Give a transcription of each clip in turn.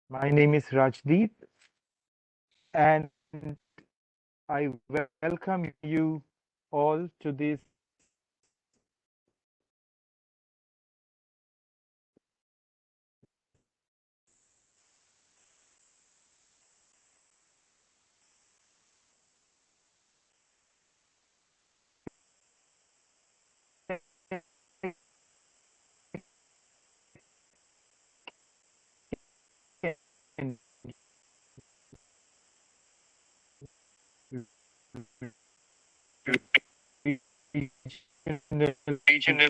My name is Rajdeep, and I welcome you all to this regional Regional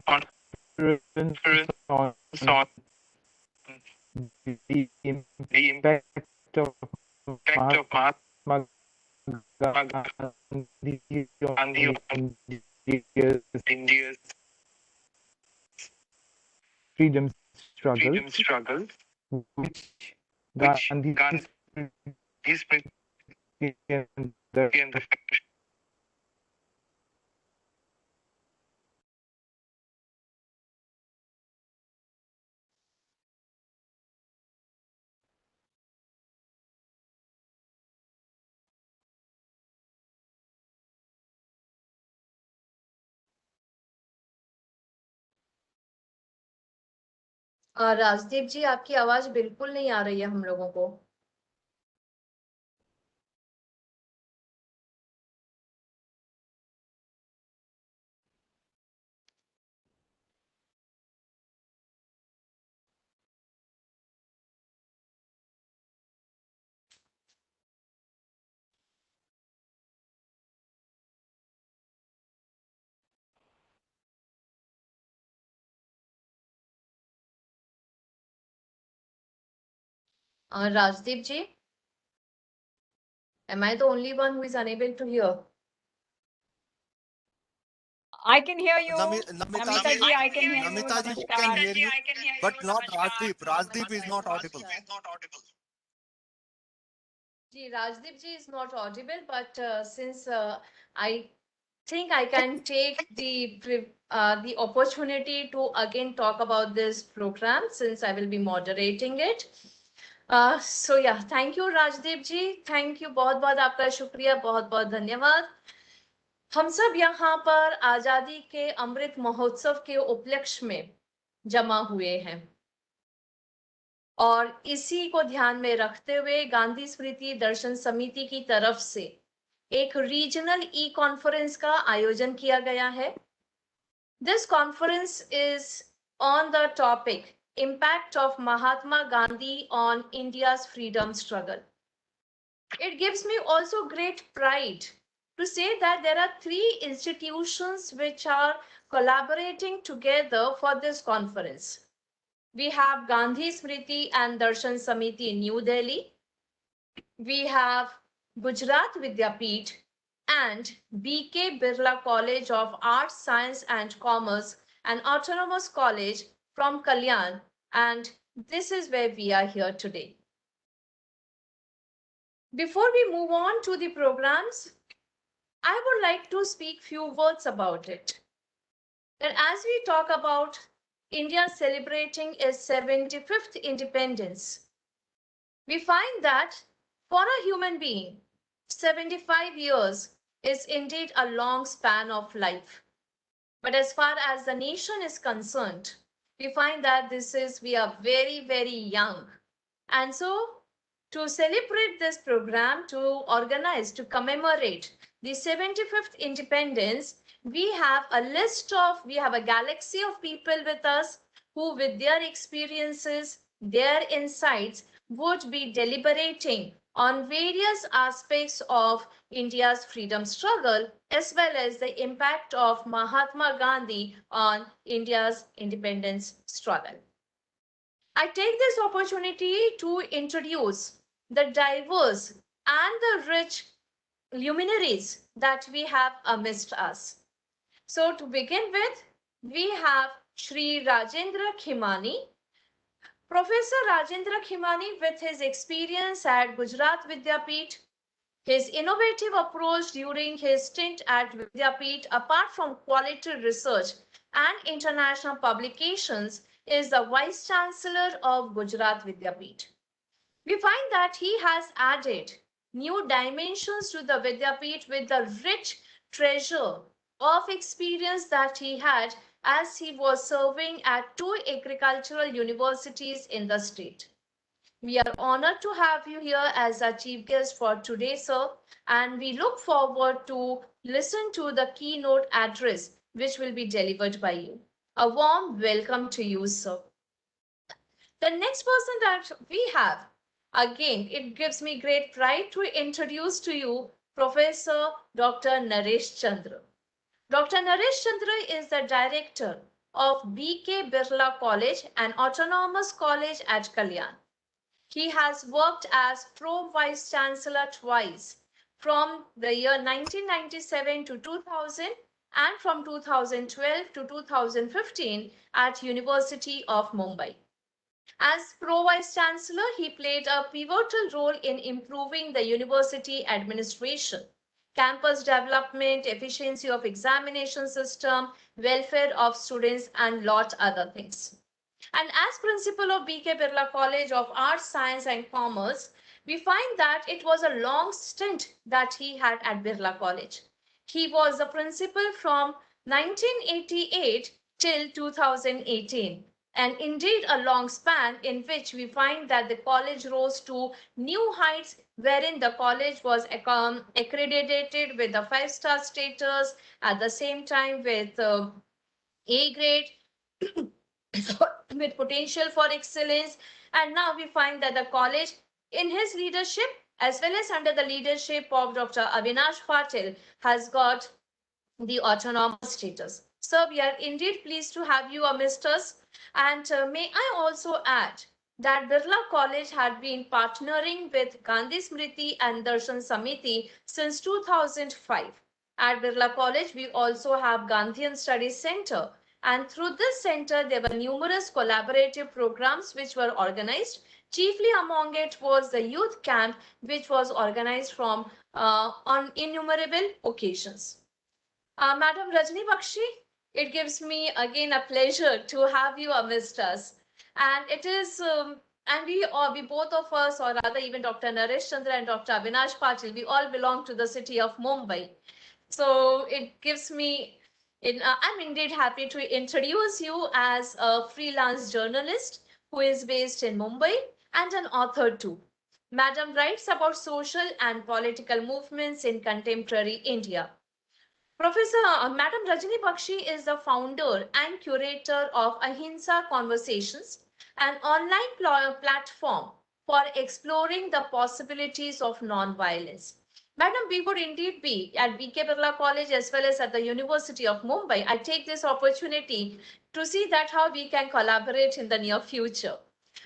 conference e-conference on on the the impact of impact of Mahatma Mahatma Gandhi Gandhi on on India's India's freedom struggles, freedom struggle, which which Gandhi's Gandhi's and the and the Rajdeep जी, आपकी आवाज बिल्कुल नहीं आ रही है हम लोगों को। Rajdeep ji, am I the only one who is unable to hear? I can hear you. Namita Namita ji, I can hear you. Namita ji Namaskar. can hear you, but not Rajdeep. Rajdeep is not audible. Ji, Rajdeep ji is not audible, but since I think I can take the opportunity to again talk about this program since I will be moderating it. So yeah, thank you Rajdeep ji, thank you, बहुत बहुत आपका शुक्रिया, बहुत बहुत धन्यवाद। हम सब यहाँ पर आजादी के अमृत महोत्सव के उपलक्ष्य में जमा हुए हैं और इसी को ध्यान में रखते हुए गांधी स्मृति दर्शन समिति की तरफ से एक रीजनल ई कॉन्फ्रेंस का आयोजन किया गया है। This conference is on the topic impact of Mahatma Gandhi on India's freedom struggle. It gives me also great pride to say that there are 3 institutions which are collaborating together for this conference. We have Gandhi Smriti and Darshan Samiti in New Delhi. We have Gujarat Vidyapeeth and B.K. Birla College of Arts, Science and Commerce, an autonomous college from Kalyan, and this is where we are here today. Before we move on to the programs, I would like to speak few words about it. And as we talk about India celebrating its 75th independence, we find that for a human being, 75 years is indeed a long span of life. But as far as the nation is concerned, we find that we are very, very young. And so to celebrate this program, to organize, to commemorate the 75th independence, we have a galaxy of people with us who with their experiences, their insights would be deliberating on various aspects of India's freedom struggle, as well as the impact of Mahatma Gandhi on India's independence struggle. I take this opportunity to introduce the diverse and the rich luminaries that we have amidst us. So to begin with, we have Shri Rajendra Khimani. Professor Rajendra Khimani, with his experience at Gujarat Vidyapeeth, his innovative approach during his stint at Vidyapeeth, apart from quality research and international publications, is the Vice Chancellor of Gujarat Vidyapeeth. We find that he has added new dimensions to the Vidyapeeth with the rich treasure of experience that he had as he was serving at 2 agricultural universities in the state. We are honored to have you here as our chief guest for today, sir, and we look forward to listen to the keynote address which will be delivered by you. A warm welcome to you, sir. The next person that we have, again, it gives me great pride to introduce to you Professor Dr. Naresh Chandra. Dr. Naresh Chandra is the director of B.K. Birla College, an autonomous college at Kalyan. He has worked as Pro-Vice Chancellor twice, from the year 1997 to 2000 and from 2012 to 2015 at University of Mumbai. As Pro-Vice Chancellor, he played a pivotal role in improving the university administration, campus development, efficiency of examination system, welfare of students, and lot other things. And as principal of B.K. Birla College of Arts, Science and Commerce, we find that it was a long stint that he had at Birla College. He was the principal from 1988 till 2018. And indeed a long span in which we find that the college rose to new heights, wherein the college was accredited with the 5-star status, at the same time with A grade, with potential for excellence. And now we find that the college, in his leadership, as well as under the leadership of Dr. Avinash Patil, has got the autonomous status. So we are indeed pleased to have you amidst us. And may I also add that Birla College had been partnering with Gandhi Smriti and Darshan Samiti since 2005. At Birla College, we also have Gandhian Studies Center. And through this center, there were numerous collaborative programs which were organized. Chiefly among it was the youth camp, which was organized from on innumerable occasions. Madam Rajni Bakshi, it gives me again a pleasure to have you amidst us. And it is, and we both of us, or rather even Dr. Naresh Chandra and Dr. Avinash Patil, we all belong to the city of Mumbai. So it gives me, I'm indeed happy to introduce you as a freelance journalist who is based in Mumbai and an author too. Madam writes about social and political movements in contemporary India. Madam Rajni Bakshi is the founder and curator of Ahimsa Conversations, an online platform for exploring the possibilities of non-violence. Madam, we would indeed be at B.K. Birla College as well as at the University of Mumbai. I take this opportunity to see that how we can collaborate in the near future.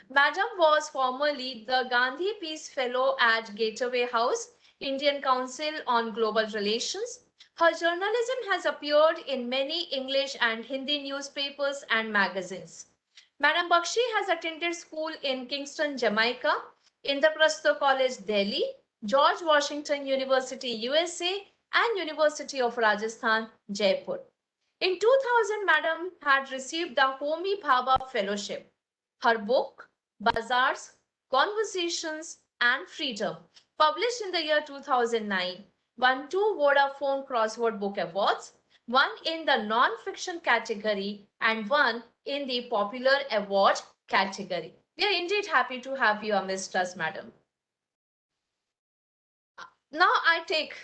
Madam was formerly the Gandhi Peace Fellow at Gateway House, Indian Council on Global Relations. Her journalism has appeared in many English and Hindi newspapers and magazines. Madam Bakshi has attended school in Kingston, Jamaica, Indraprastha College, Delhi, George Washington University, USA, and University of Rajasthan, Jaipur. In 2000, Madam had received the Homi Bhabha Fellowship. Her book, Bazaars, Conversations, and Freedom, published in the year 2009, won 2 Vodafone Crossword Book Awards, 1 in the non-fiction category and 1 in the popular award category. We are indeed happy to have you amidst us, Madam. Now I take,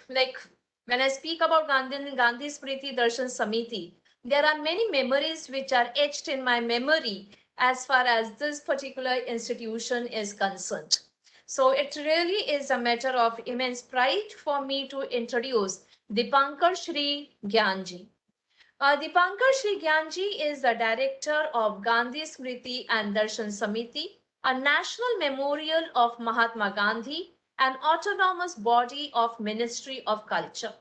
when I speak about Gandhi Smriti Darshan Samiti, there are many memories which are etched in my memory as far as this particular institution is concerned. So it really is a matter of immense pride for me to introduce Dipankar Shri Gyanji. Dipankar Shri Gyanji is the director of Gandhi Smriti and Darshan Samiti, a national memorial of Mahatma Gandhi, an autonomous body of Ministry of Culture.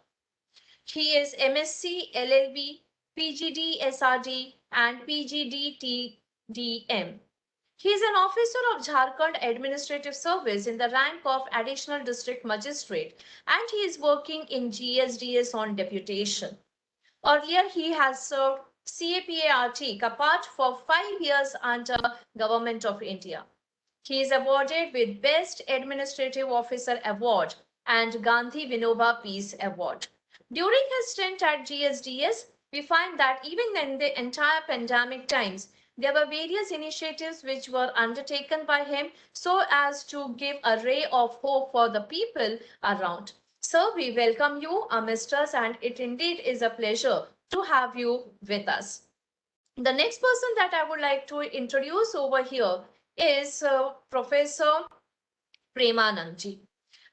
He is MSc, LLB, PGD, SRD, and PGD TDM. He is an officer of Jharkhand Administrative Service in the rank of Additional District Magistrate, and he is working in GSDS on deputation. Earlier, he has served CAPART, Kapat, for 5 years under Government of India. He is awarded with Best Administrative Officer Award and Gandhi Vinoba Peace Award. During his stint at GSDS, we find that even in the entire pandemic times, there were various initiatives which were undertaken by him so as to give a ray of hope for the people around. So we welcome you, our misters, and it indeed is a pleasure to have you with us. The next person that I would like to introduce over here is Professor Premanandji.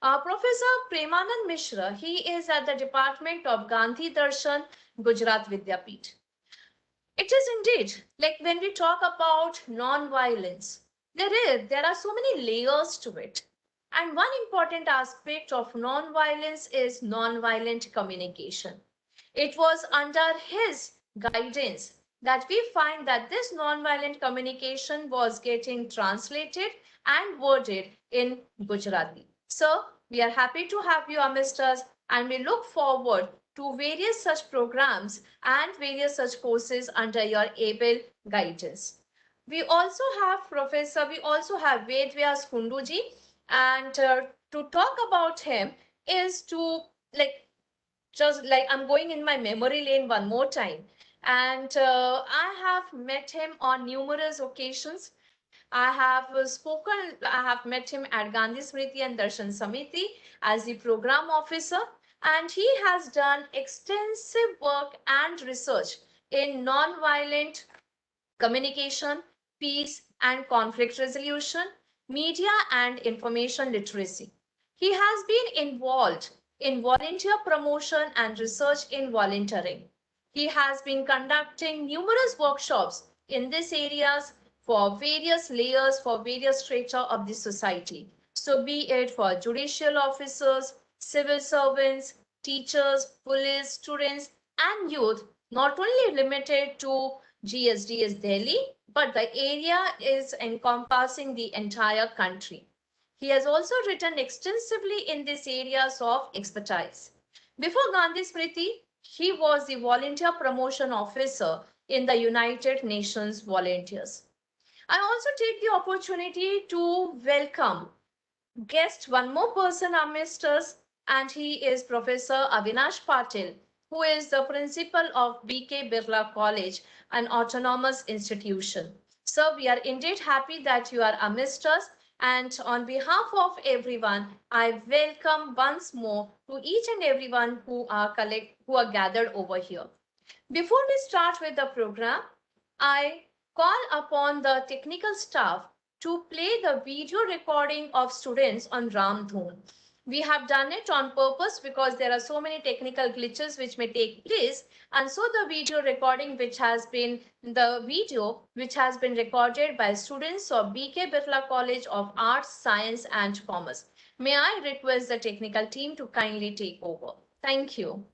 Professor Premanand Mishra, he is at the Department of Gandhi Darshan, Gujarat Vidyapeeth. It is indeed, like when we talk about non-violence, there are so many layers to it. And one important aspect of non-violence is non-violent communication. It was under his guidance that we find that this non-violent communication was getting translated and worded in Gujarati. So we are happy to have you amidst us, and we look forward to various such programs and various such courses under your able guidance. We also have Vedvyas Kunduji, and to talk about him is to I'm going in my memory lane one more time. And I have met him on numerous occasions. I have met him at Gandhi Smriti and Darshan Samiti as the program officer, and he has done extensive work and research in non-violent communication, peace and conflict resolution, media and information literacy. He has been involved in volunteer promotion and research in volunteering. He has been conducting numerous workshops in these areas for various layers, for various strata of the society. So be it for judicial officers, civil servants, teachers, police, students, and youth, not only limited to GSDS Delhi, but the area is encompassing the entire country. He has also written extensively in these areas of expertise. Before Gandhi Smriti, he was the volunteer promotion officer in the United Nations Volunteers. I also take the opportunity to welcome guest one more person amidst us, and he is Professor Avinash Patil, who is the principal of BK Birla College, an autonomous institution. So we are indeed happy that you are amidst us. And on behalf of everyone, I welcome once more to each and everyone who are gathered over here. Before we start with the program, I call upon the technical staff to play the video recording of students on Ram Dhoon. We have done it on purpose because there are so many technical glitches which may take place, and so the video which has been recorded by students of BK Birla College of Arts, Science and Commerce. May I request the technical team to kindly take over. Thank you.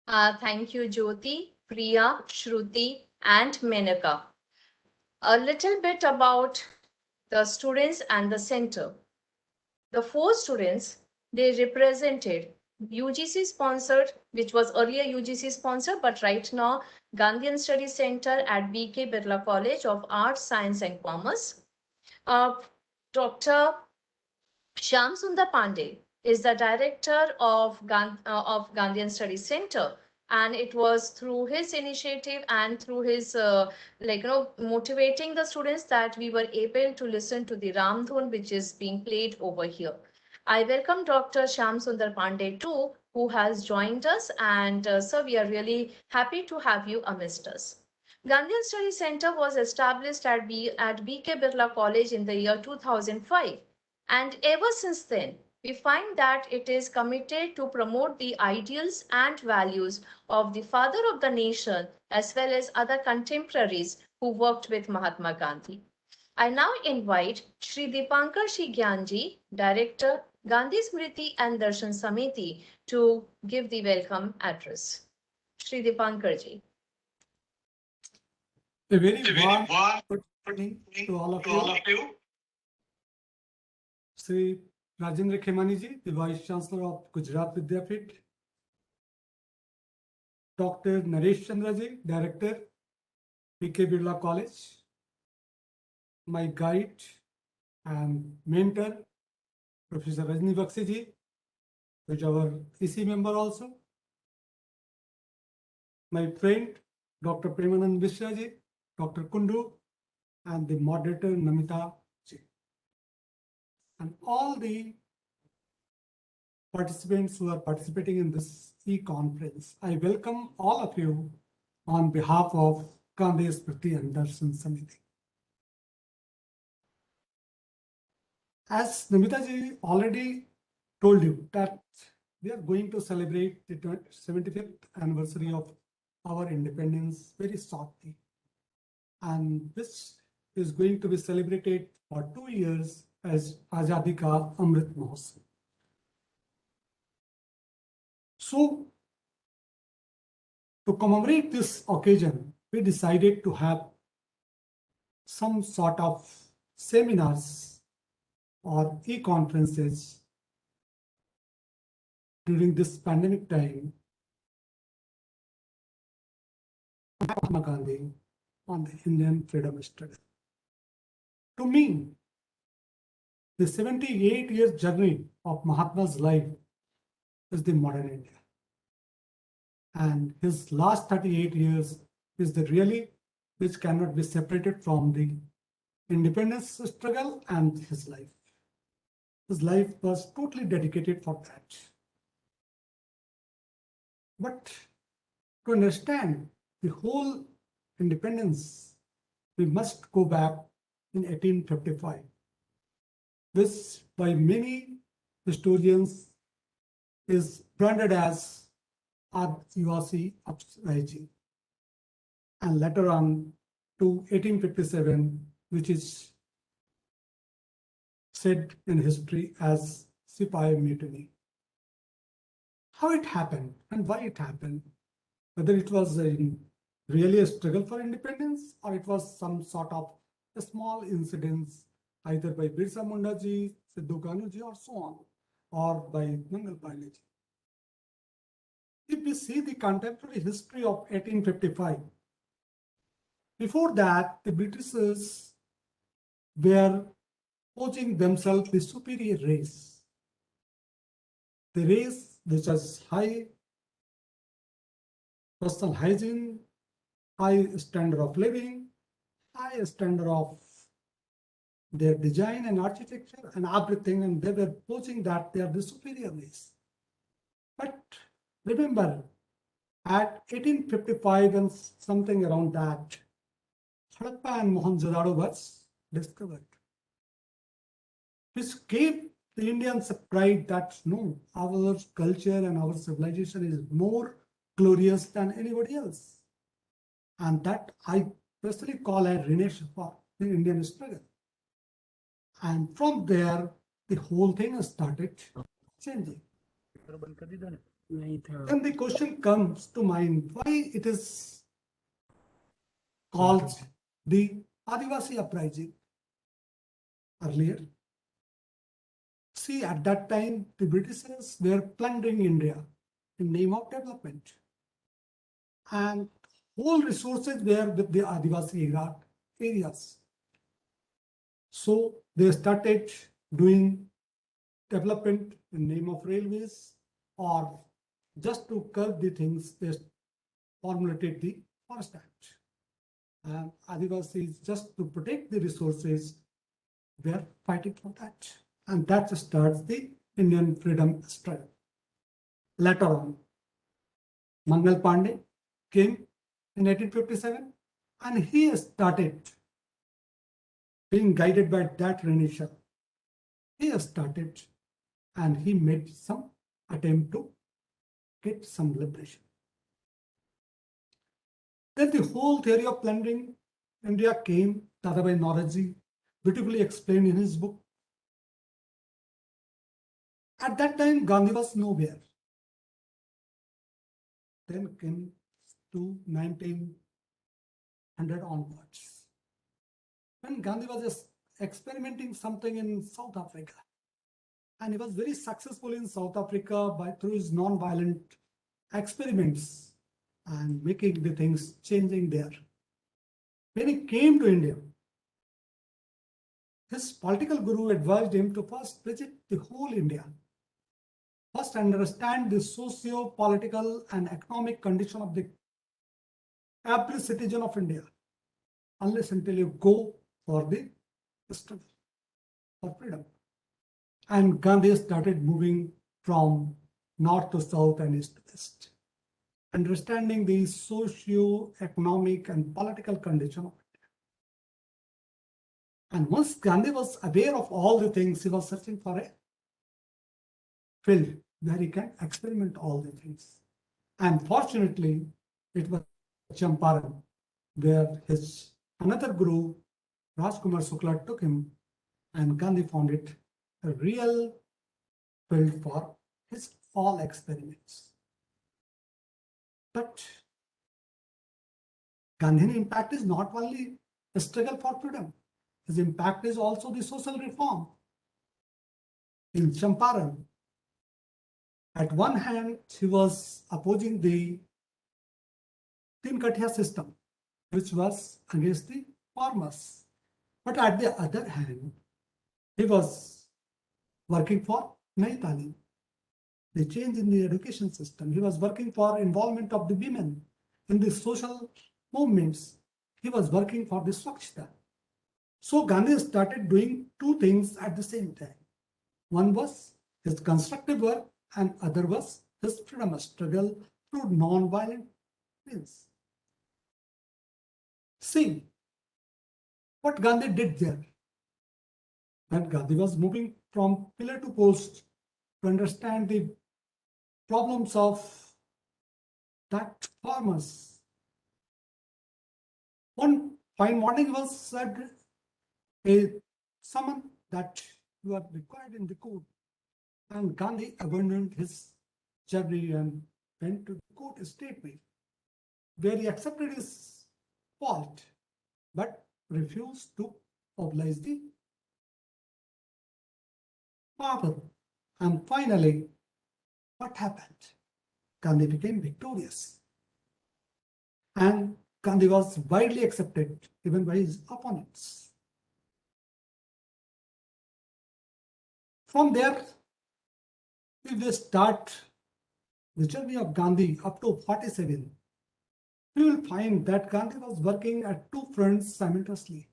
Thank you, Jyoti, Priya, Shruti, and Menaka. A little bit about the students and the center. The four students, they represented UGC sponsored, which was earlier UGC sponsored, but right now Gandhian Study Center at BK Birla College of Arts, Science and Commerce. Dr. Shyam Sundar Pandey is the director of Gandhian Study Center, and it was through his initiative and through his motivating the students that we were able to listen to the Ramdhun which is being played over here. I welcome Dr. Shyam Sundar Pandey too, who has joined us, and sir, we are really happy to have you amidst us. Gandhian Study Center was established at BK Birla College in the year 2005. And ever since then, we find that it is committed to promote the ideals and values of the father of the nation, as well as other contemporaries who worked with Mahatma Gandhi. I now invite Shri Dipankar Shigyanji, Director, Gandhi Smriti and Darshan Samiti, to give the welcome address. Shri Dipankarji. A very warm good evening to all of you. Sri Rajendra Khemani, the Vice Chancellor of Gujarat Vidyapit. Dr. Naresh Chandraji, Director, BK Birla College. My guide and mentor, Professor Rajni Bakshi, who is our EC member also. My friend, Dr. Premanand Mishra ji, Dr. Kundu, and the moderator, Namita ji. And all the participants who are participating in this e-conference, I welcome all of you on behalf of Gandhi Smriti and Darshan Samiti. As Namita ji already told you that we are going to celebrate the 75th anniversary of our independence very shortly. And this is going to be celebrated for 2 years as Azadi Ka Amrit Mahotsav. So, to commemorate this occasion, we decided to have some sort of seminars or e-conferences during this pandemic time on Mahatma Gandhi, on the Indian freedom struggle. To me, the 78-year journey of Mahatma's life is the modern India. And his last 38 years is the really which cannot be separated from the independence struggle and his life. His life was totally dedicated for that. But to understand the whole independence, we must go back in 1855. This, by many historians, is branded as Adivasi uprising, and later on to 1857, which is said in history as Sipahi Mutiny. How it happened and why it happened, whether it was really a struggle for independence or it was some sort of a small incidents either by Birsa Munda ji, Sidhu Kanu ji, or so on, or by Mangal Pandey ji. If we see the contemporary history of 1855, before that, the Britishers were posing themselves the superior race. The race which has high personal hygiene, high standard of living, high standard of their design and architecture and everything, and they were posing that they are the superior race. But remember, at 1855 and something around that, Harappa and Mohenjo-daro was discovered, which gave the Indians a pride that no, our culture and our civilization is more glorious than anybody else. And that I personally call a renaissance for the Indian struggle. And from there, the whole thing has started changing. then the question comes to mind why it is called the Adivasi uprising earlier. See, at that time, the Britishers were plundering India in name of development. And whole resources were with the Adivasi areas. So they started doing development in name of railways, or just to curb the things, they formulated the Forest Act. And Adivasis, just to protect the resources, were fighting for that. And that starts the Indian freedom struggle. Later on, Mangal Pandey came in 1857, and he started being guided by that Renisha. He started and he made some attempt to get some liberation. Then the whole theory of plundering India came. Dadabhai Naoroji beautifully explained in his book. At that time, Gandhi was nowhere. Then came to 1900 onwards, when Gandhi was just experimenting something in South Africa. And he was very successful in South Africa through his non-violent experiments and making the things changing there. When he came to India, his political guru advised him to first visit the whole India. First understand the socio-political and economic condition of the every citizen of India, unless until you go for the struggle for freedom. And Gandhi started moving from north to south and east to west, understanding the socio-economic and political condition of India. And once Gandhi was aware of all the things, he was searching for a field where he can experiment all the things. And fortunately, it was Champaran, where his another guru, Rajkumar Shukla, took him, and Gandhi found it a real field for his all experiments. But Gandhian impact is not only the struggle for freedom, his impact is also the social reform. In Champaran, at one hand, he was opposing the Tin Kathia system, which was against the farmers. But at the other hand, he was working for Nayi Talim, the change in the education system. He was working for involvement of the women in the social movements. He was working for the Swachhta. So Gandhi started doing two things at the same time. One was his constructive work, and other was his freedom struggle through non-violent means. See what Gandhi did there. When Gandhi was moving from pillar to post to understand the problems of that farmers. One fine morning was said a summon that you are required in the court, and Gandhi abandoned his journey and went to the court straightway, where he accepted his fault but refused to mobilize the power. And finally, what happened? Gandhi became victorious, and Gandhi was widely accepted even by his opponents. From there, if we start the journey of Gandhi up to 47, we will find that Gandhi was working at two fronts simultaneously.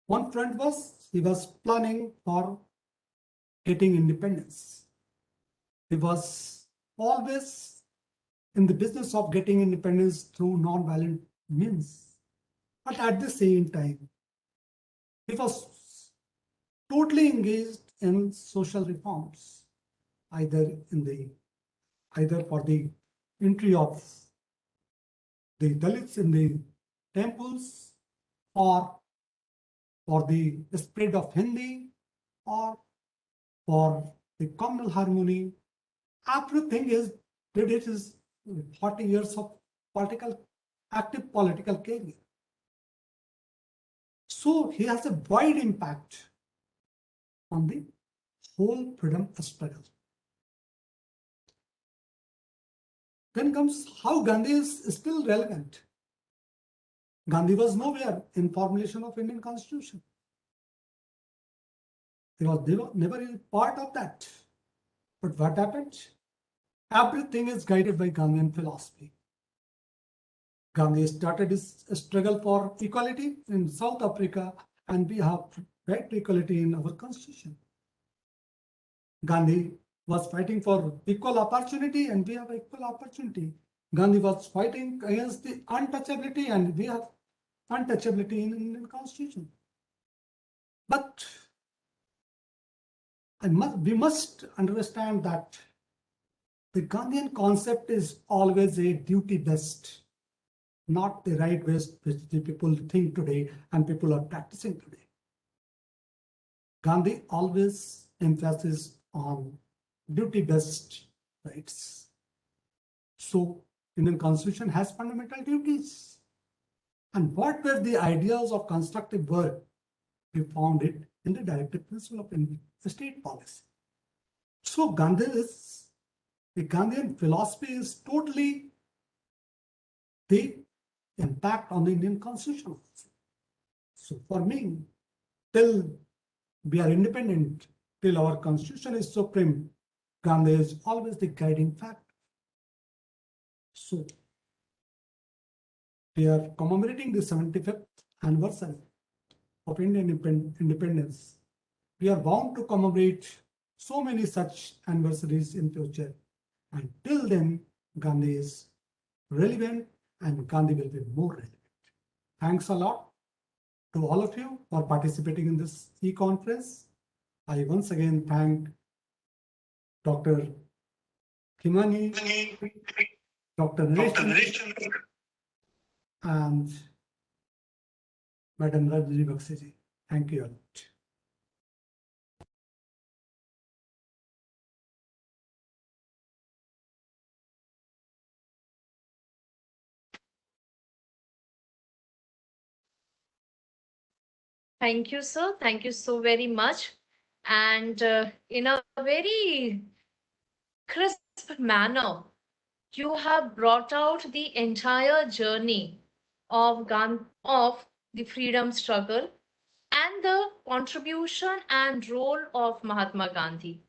One front was he was planning for getting independence. He was always in the business of getting independence through non-violent means. But at the same time, he was totally engaged in social reforms, either for the entry of the Dalits in the temples, or for the spread of Hindi, or for the communal harmony. Everything is did his 40 years of active political career. So he has a wide impact on the whole freedom struggle. Then comes how Gandhi is still relevant. Gandhi was nowhere in formulation of Indian Constitution. He was never a part of that. But what happened? Everything is guided by Gandhian philosophy. Gandhi started his struggle for equality in South Africa, and we have right to equality in our constitution. Gandhi was fighting for equal opportunity, and we have equal opportunity. Gandhi was fighting against the untouchability, and we have untouchability in Indian constitution. But we must understand that the Gandhian concept is always a duty-based, not the right-based, which the people think today and people are practicing today. Gandhi always emphasizes on duty-based rights. So Indian Constitution has fundamental duties. And what were the ideas of constructive work? We found it in the directive principle of Indian state policy. So the Gandhian philosophy is totally the impact on the Indian Constitution. So for me, till we are independent, till our Constitution is supreme, Gandhi is always the guiding factor. So we are commemorating the 75th anniversary of Indian independence. We are bound to commemorate so many such anniversaries in future. And till then, Gandhi is relevant and Gandhi will be more relevant. Thanks a lot to all of you for participating in this e-conference. I once again thank Dr. Khimani, Dr. Naresh, and Madam Rajni Bakshi. Thank you a lot. Thank you, sir. Thank you so very much. And in a very crisp manner, you have brought out the entire journey of the freedom struggle and the contribution and role of Mahatma Gandhi.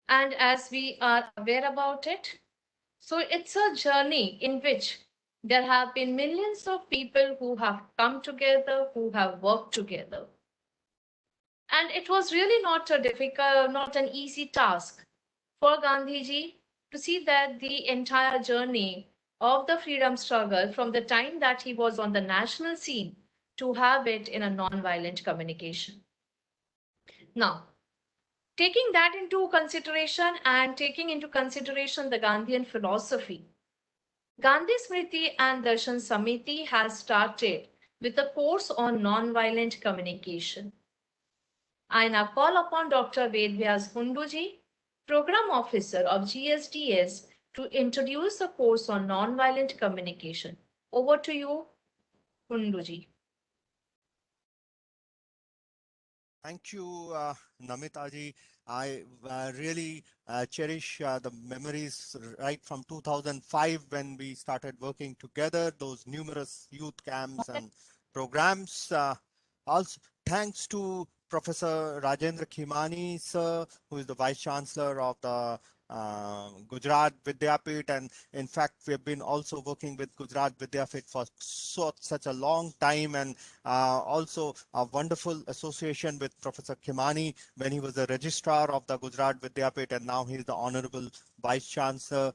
And as we are aware about it, so it's a journey in which there have been millions of people who have come together, who have worked together. And it was really not an easy task for Gandhiji to see that the entire journey of the freedom struggle from the time that he was on the national scene to have it in a non-violent communication. Now, taking that into consideration and taking into consideration the Gandhian philosophy, Gandhi Smriti and Darshan Samiti has started with a course on non-violent communication. I now call upon Dr. Vedvyas Hunduji, Program Officer of GSDS, to introduce the course on non-violent communication. Over to you, Hunduji. Thank you, Namitaji. I really cherish the memories right from 2005 when we started working together, those numerous youth camps and programs. Also, thanks to Professor Rajendra Khimani, sir, who is the Vice Chancellor of the Gujarat Vidyapit, and in fact we have been also working with Gujarat Vidyapit for such a long time, and also a wonderful association with Professor Khimani when he was the registrar of the Gujarat Vidyapit, and now he is the Honorable Vice Chancellor.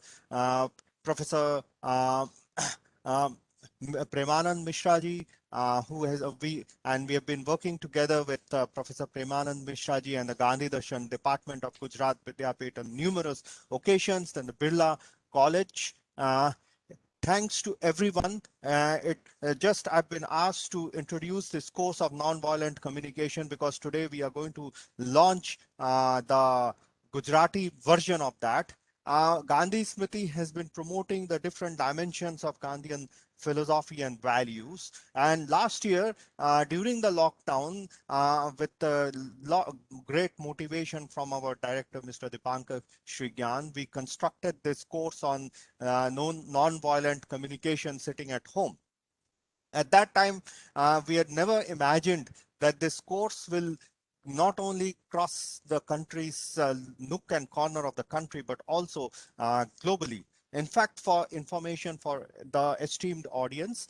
Professor Premanand Mishra ji, who has we have been working together with Professor Premanand Mishra ji and the Gandhi Darshan Department of Gujarat Vidyapit on numerous occasions, and the Birla College. Thanks to everyone. I've been asked to introduce this course of nonviolent communication because today we are going to launch the Gujarati version of that. Gandhi Smriti has been promoting the different dimensions of Gandhian philosophy and values. And last year, during the lockdown, with great motivation from our director, Mr. Dipankar Shrigyan, we constructed this course on non-violent communication sitting at home. At that time, we had never imagined that this course will not only cross the country's nook and corner of the country, but also globally. In fact, for information for the esteemed audience,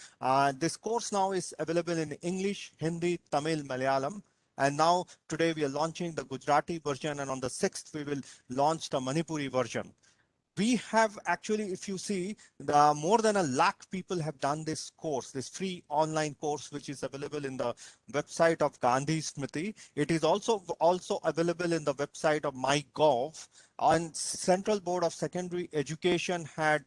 this course now is available in English, Hindi, Tamil, Malayalam. And now today we are launching the Gujarati version, and on the 6th we will launch the Manipuri version. We have actually, if you see, more than 1 lakh people have done this course, this free online course, which is available in the website of Gandhi Smriti. It is also available in the website of MyGov. And Central Board of Secondary Education had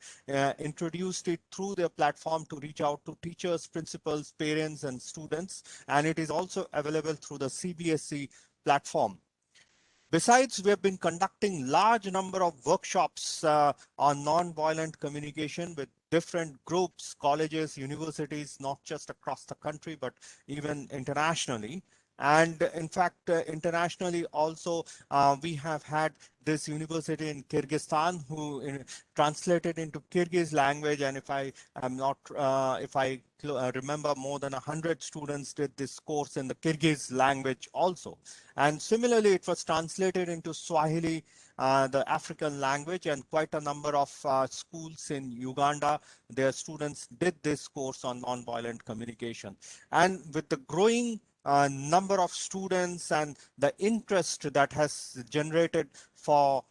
introduced it through their platform to reach out to teachers, principals, parents, and students. And it is also available through the CBSE platform. Besides, we have been conducting large number of workshops on non-violent communication with different groups, colleges, universities, not just across the country, but even internationally. And in fact, internationally also, we have had this university in Kyrgyzstan who translated into Kyrgyz language. And if I am not, if I remember, more than 100 students did this course in the Kyrgyz language also. And similarly, it was translated into Swahili, the African language, and quite a number of schools in Uganda, their students did this course on nonviolent communication. And with the growing number of students and the interest that has generated for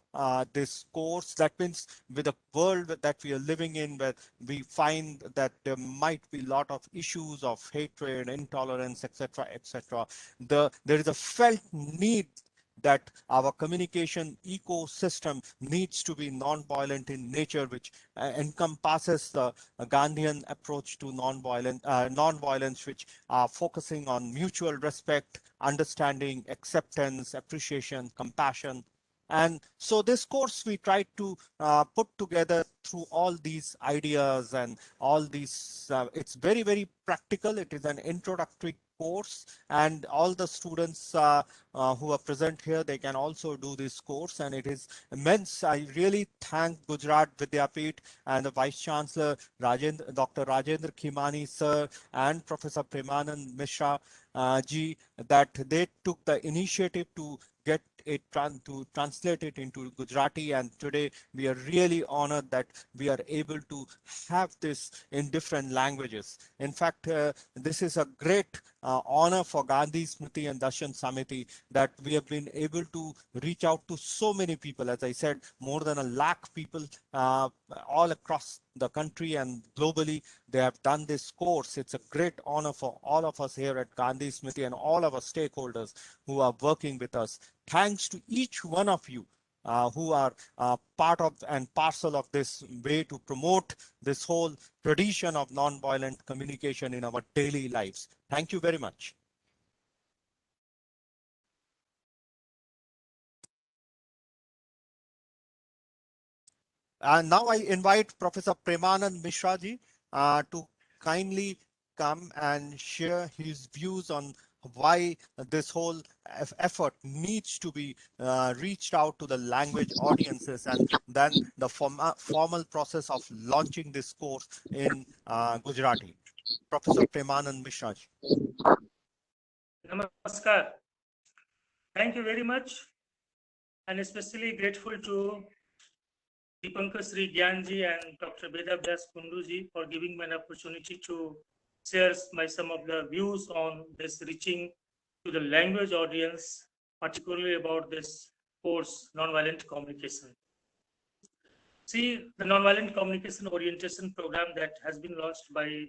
this course, that means with the world that we are living in, where we find that there might be a lot of issues of hatred, intolerance, etc., etc., there is a felt need that our communication ecosystem needs to be non-violent in nature, which encompasses the Gandhian approach to non-violence, which are focusing on mutual respect, understanding, acceptance, appreciation, compassion. And so this course we tried to put together through all these ideas and all these, it's very, very practical. It is an introductory course, and all the students who are present here, they can also do this course, and it is immense. I really thank Gujarat Vidyapeeth and the Vice Chancellor Dr. Rajendra Khimani sir and Professor Premanand Mishra ji, that they took the initiative to get it to translate it into Gujarati, and today we are really honored that we are able to have this in different languages. In fact, this is a great honor for Gandhi Smriti and Darshan Samiti that we have been able to reach out to so many people. As I said, more than 1 lakh people all across the country and globally, they have done this course. It's a great honor for all of us here at Gandhi Smriti and all our stakeholders who are working with us. Thanks to each one of you who are part of and parcel of this way to promote this whole tradition of non-violent communication in our daily lives. Thank you very much. And now I invite Professor Premanand Mishra ji to kindly come and share his views on why this whole effort needs to be reached out to the language audiences, and then the formal process of launching this course in Gujarati. Professor Premanand Mishra ji. Namaskar. Thank you very much, and especially grateful to Dipankar Shrigyanji and Dr. Vedabhyas Kunduji for giving me an opportunity to share some of the views on this reaching to the language audience, particularly about this course, Nonviolent Communication. See, the Nonviolent Communication Orientation Program that has been launched by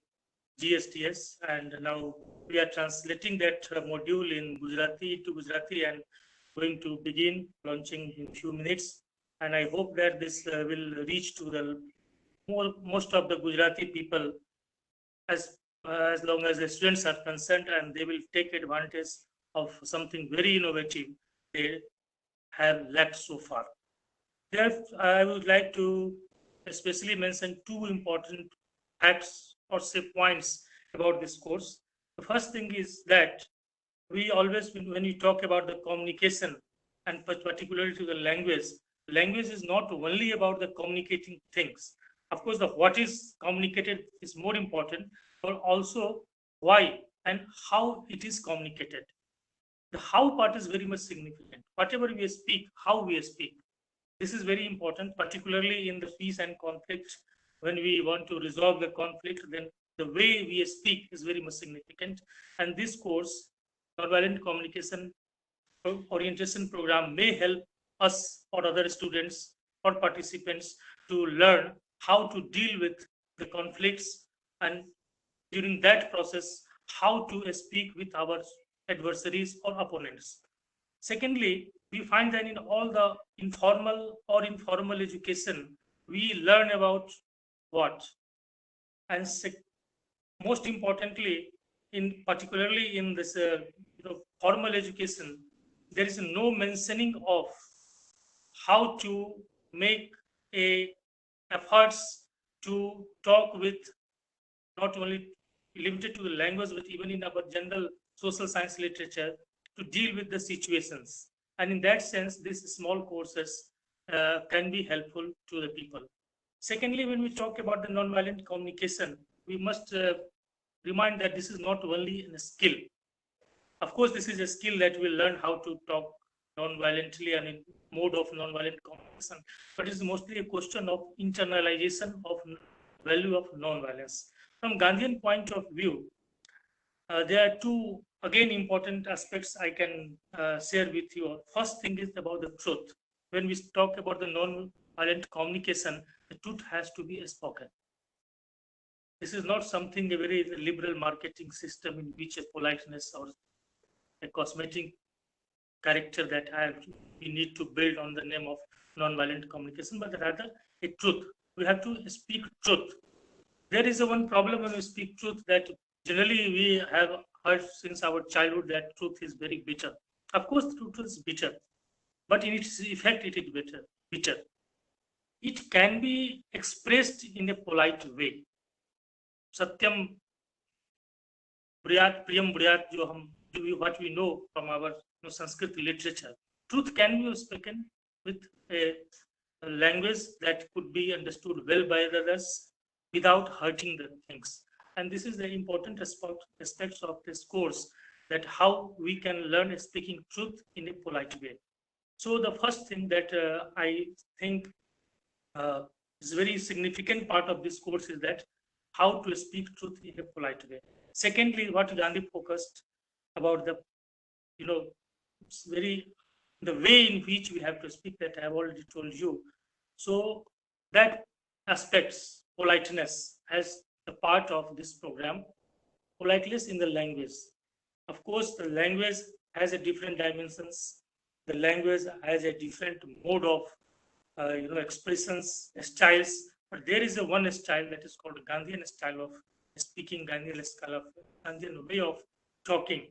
GSTS, and now we are translating that module in Gujarati to Gujarati and going to begin launching in a few minutes. And I hope that this will reach to the most of the Gujarati people as long as the students are concerned, and they will take advantage of something very innovative they have lacked so far. There, I would like to especially mention two important facts or say points about this course. The first thing is that we always, when we talk about the communication and particularly to the language is not only about the communicating things. Of course, the what is communicated is more important, but also why and how it is communicated. The how part is very much significant. Whatever we speak, how we speak. This is very important, particularly in the peace and conflict. When we want to resolve the conflict, then the way we speak is very much significant. And this course, Nonviolent Communication Orientation Program, may help us or other students or participants to learn how to deal with the conflicts, and during that process, how to speak with our adversaries or opponents. Secondly, we find that in all the informal or informal education, we learn about what? And most importantly, in particularly in this formal education, there is no mentioning of how to make a efforts to talk with not only limited to the language, but even in our general social science literature to deal with the situations. And in that sense, these small courses can be helpful to the people. Secondly, when we talk about the nonviolent communication, we must remind that this is not only a skill. Of course, this is a skill that we learn how to talk non-violently and in mode of non-violent communication, but it's mostly a question of internalization of value of non-violence. From Gandhian point of view, there are two, again, important aspects I can share with you. First thing is about the truth. When we talk about the non-violent communication, the truth has to be spoken. This is not something a very liberal marketing system in which a politeness or a cosmetic character that we need to build on the name of non-violent communication, but rather a truth. We have to speak truth. There is one problem when we speak truth, that generally we have heard since our childhood that truth is very bitter. Of course, truth is bitter, but in its effect, it is bitter. It can be expressed in a polite way. Satyam Briyat, Priyam Briyat, what we know from our Sanskrit literature. Truth can be spoken with a language that could be understood well by others without hurting the things. And this is the important aspects of this course, that how we can learn speaking truth in a polite way. So the first thing that I think is a very significant part of this course is that how to speak truth in a polite way. Secondly, what Gandhi focused about the, it's very, the way in which we have to speak, that I have already told you. So that aspects, politeness, as a part of this program, politeness in the language. Of course, the language has a different dimensions. The language has a different mode of, expressions, styles. But there is a one style that is called Gandhian style of speaking, Gandhian style of Gandhian way of talking.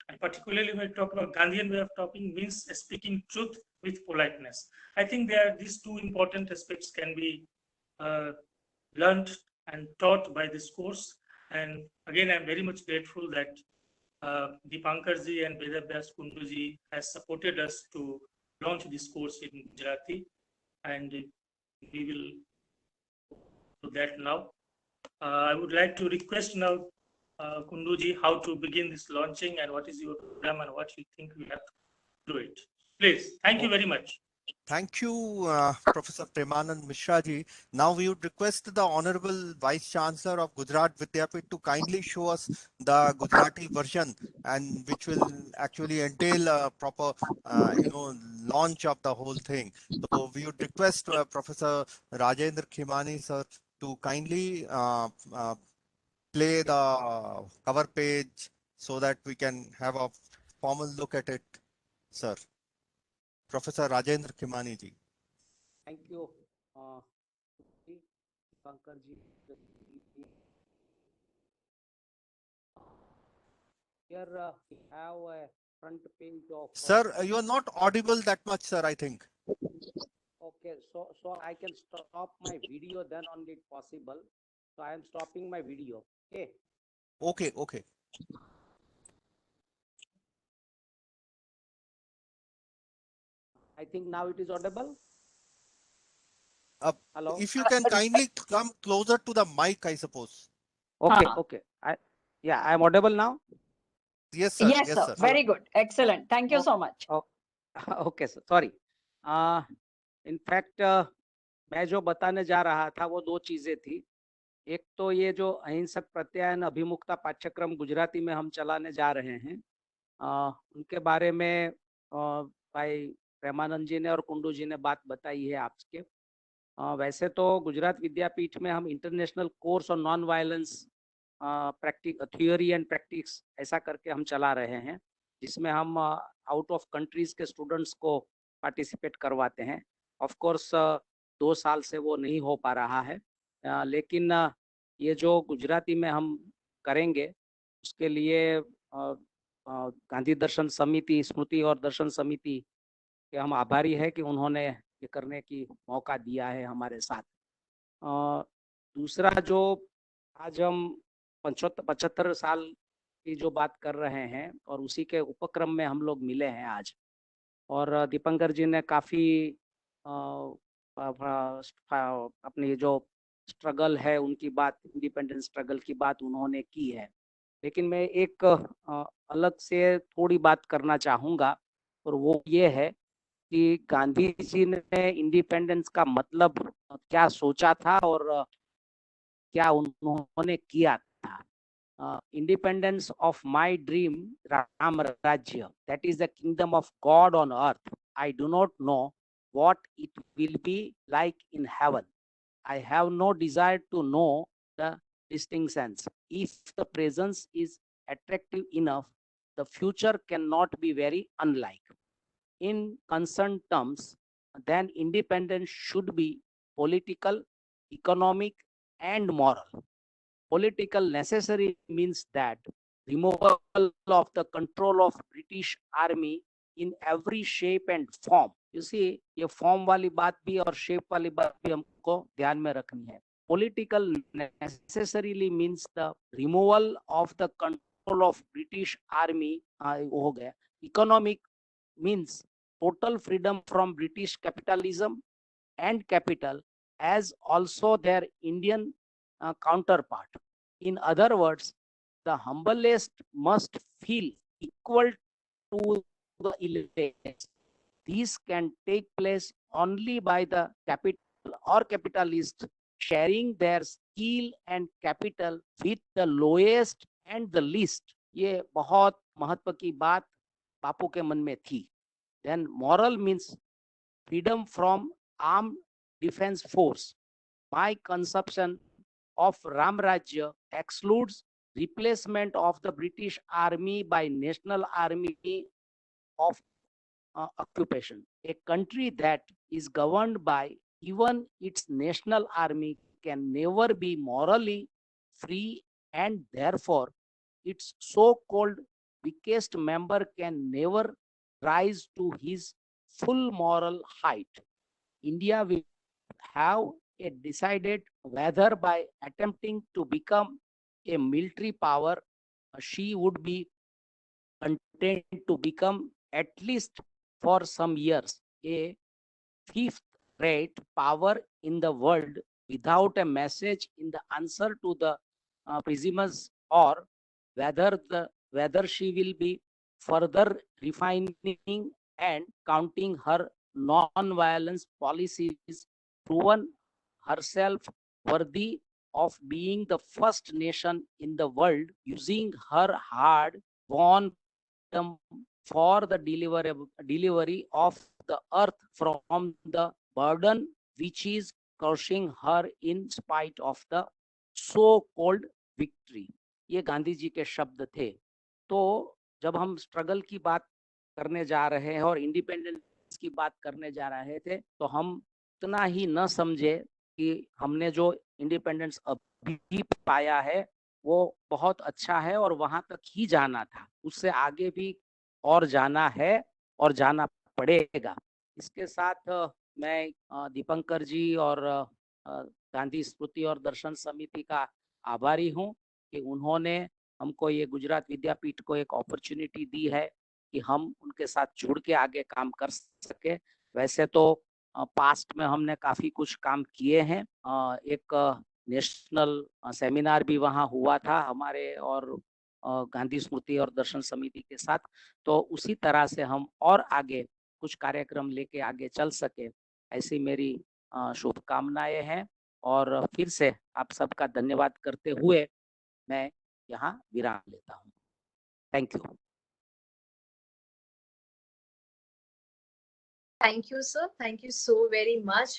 And particularly when we talk about Gandhian way of talking, means speaking truth with politeness. I think these two important aspects can be learned and taught by this course. And again, I'm very much grateful that Deepankarji and Vedavyas Kunduji has supported us to launch this course in Gujarati, and we will do that now. I would like to request now Kunduji how to begin this launching and what is your program and what you think we have to do it. Please, thank you very much. Thank you, Professor Premanand Mishra ji. Now we would request the Honorable Vice Chancellor of Gujarat Vidyapit to kindly show us the Gujarati version, and which will actually entail a proper, launch of the whole thing. So we would request Professor Rajendra Khemani sir to kindly play the cover page so that we can have a formal look at it, sir. Professor Rajendra Khemani ji. Thank you, Pankaj ji. Here we have a front page of. Sir, you are not audible that much, sir, I think. Okay, so I can stop my video, then only it possible. So I am stopping my video. Okay. Okay, okay. I think now it is audible. Hello. If you can kindly come closer to the mic, I suppose. Okay. Huh. Okay. Yeah, I am audible now. Yes, sir. Yes, sir. Very good. Excellent. Thank you so much. Okay sir, sorry. In fact मैं जो बताने जा रहा था वो दो चीजें थी। एक तो ये जो अहिंसक प्रत्यायन अभिमुखता पाठ्यक्रम गुजराती में हम चलाने जा रहे हैं, उनके बारे में भाई प्रेमानंद जी ने और कुंडू जी ने बात बताई है आपके। वैसे तो गुजरात विद्यापीठ में हम इंटरनेशनल कोर्स और non violence practice theory and practice ऐसा करके हम चला रहे हैं, जिसमें हम आउट ऑफ कंट्रीज के स्टूडेंट्स को पार्टिसिपेट करवाते हैं। ऑफ कोर्स 2 साल से वो नहीं हो पा रहा है, लेकिन ये जो गुजराती में हम करेंगे उसके लिए गांधी दर्शन समिति, स्मृति और दर्शन समिति के हम आभारी है कि उन्होंने ये करने की मौका दिया है हमारे साथ। दूसरा जो आज हम 75 साल की जो बात कर रहे हैं और उसी के उपक्रम में हम लोग मिले हैं आज, और दीपंकर जी ने काफ़ी अपनी जो स्ट्रगल है उनकी बात, इंडिपेंडेंस स्ट्रगल की बात उन्होंने की है। लेकिन मैं एक अलग से थोड़ी बात करना चाहूँगा, और वो ये है कि गांधी जी ने इंडिपेंडेंस का मतलब क्या सोचा था और क्या उन्होंने किया था। Independence of my dream, Ram Rajya, that is the kingdom of God on earth. I do not know what it will be like in heaven. I have no desire to know the distinctions. If the presence is attractive enough, the future cannot be very unlike. In concerned terms, then independence should be political, economic, and moral. Political necessary means that removal of the control of British army in every shape and form. You see, ये form वाली बात भी और shape वाली बात भी हमको ध्यान में रखनी है। Political necessarily means the removal of the control of British army, हो गया। Economic means total freedom from British capitalism and capital, as also their Indian counterpart. In other words, the humblest must feel equal to the elite. These can take place only by the capital or capitalists sharing their skill and capital with the lowest and the least. ये बहुत महत्व की बात बापू के मन में थी। Then moral means freedom from armed defense force. My conception of Ram Rajya excludes replacement of the British army by national army of occupation. A country that is governed by even its national army can never be morally free, and therefore its so-called weakest member can never rise to his full moral height. India will have decided whether by attempting to become a military power, she would be content to become, at least for some years, a fifth-rate power in the world without a message in the answer to the prisoners, or whether she will be further refining and counting her non-violence policies, proven herself worthy of being the first nation in the world using her hard-won freedom for the delivery of the earth from the burden which is crushing her in spite of the so-called victory. ये गांधी जी के शब्द थे। तो जब हम struggle की बात करने जा रहे हैं और इंडिपेंडेंस की बात करने जा रहे थे, तो हम इतना ही न समझे कि हमने जो इंडिपेंडेंस अभी पाया है वो बहुत अच्छा है और वहां तक ही जाना था, उससे आगे भी और जाना है और जाना पड़ेगा। इसके साथ मैं दीपंकर जी और गांधी स्मृति और दर्शन समिति का आभारी हूँ कि उन्होंने हमको ये गुजरात विद्यापीठ को एक अपॉर्चुनिटी दी है कि हम उनके साथ जुड़ के आगे काम कर सके। वैसे तो पास्ट में हमने काफी कुछ काम किए हैं। एक नेशनल सेमिनार भी वहाँ हुआ था हमारे और गांधी स्मृति और दर्शन समिति के साथ। तो उसी तरह से हम और आगे कुछ कार्यक्रम लेके आगे चल सके, ऐसी मेरी शुभकामनाएं हैं। और फिर से आप सबका धन्यवाद करते हुए मैं यहाँ विराम लेता हूँ। Thank you. Thank you, sir. Thank you so very much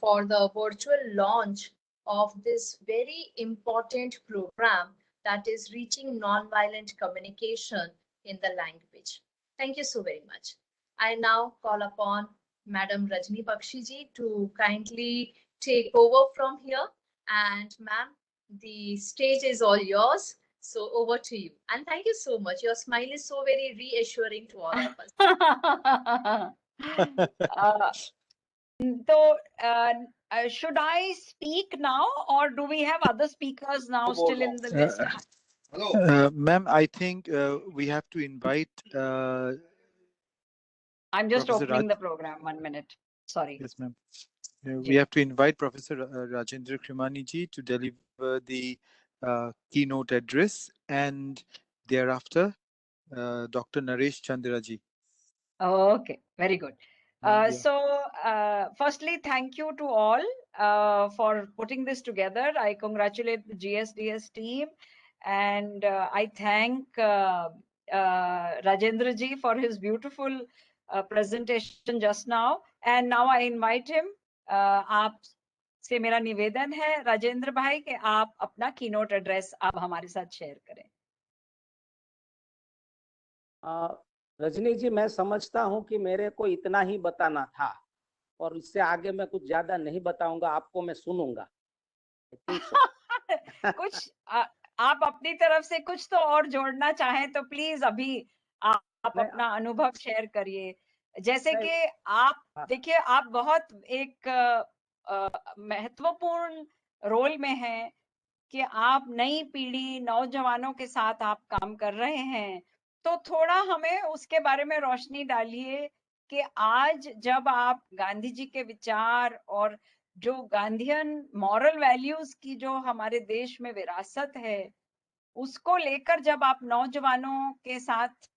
for the virtual launch of this very important program that is reaching non-violent communication in the language. Thank you so very much. I now call upon Madam Rajni Bakshi ji to kindly take over from here. And ma'am, the stage is all yours. So over to you. And thank you so much. Your smile is so very reassuring to all of us. So, should I speak now, or do we have other speakers now still in the list? Ma'am, I think we have to invite. I'm just Professor opening Raj- the program. 1 minute. Sorry. Yes, ma'am. We have to invite Professor Rajendra Khemani ji to deliver the keynote address, and thereafter Dr. Naresh Chandra ji. Okay, very good. Yeah. So, firstly, thank you to all for putting this together. I congratulate the GSDS team, and I thank Rajendra ji for his beautiful presentation just now. And now I invite him. आप से मेरा निवेदन है राजेंद्र भाई कि आप अपना keynote address आप हमारे साथ शेयर करें। रजनी जी, मैं समझता हूँ कि मेरे को इतना ही बताना था और इससे आगे मैं कुछ ज्यादा नहीं बताऊंगा, आपको मैं सुनूंगा। कुछ आप अपनी तरफ से कुछ तो और जोड़ना चाहें तो प्लीज अभी आप अपना अनुभव शेयर करिए। जैसे कि आप देखिए, आप बहुत एक महत्वपूर्ण रोल में हैं कि आप नई पीढ़ी नौजवानों के साथ आप काम कर रहे हैं, तो थोड़ा हमें उसके बारे में रोशनी डालिए कि आज जब आप गांधी जी के विचार और जो गांधीयन मॉरल वैल्यूज की जो हमारे देश में विरासत है उसको लेकर जब आप नौजवानों के साथ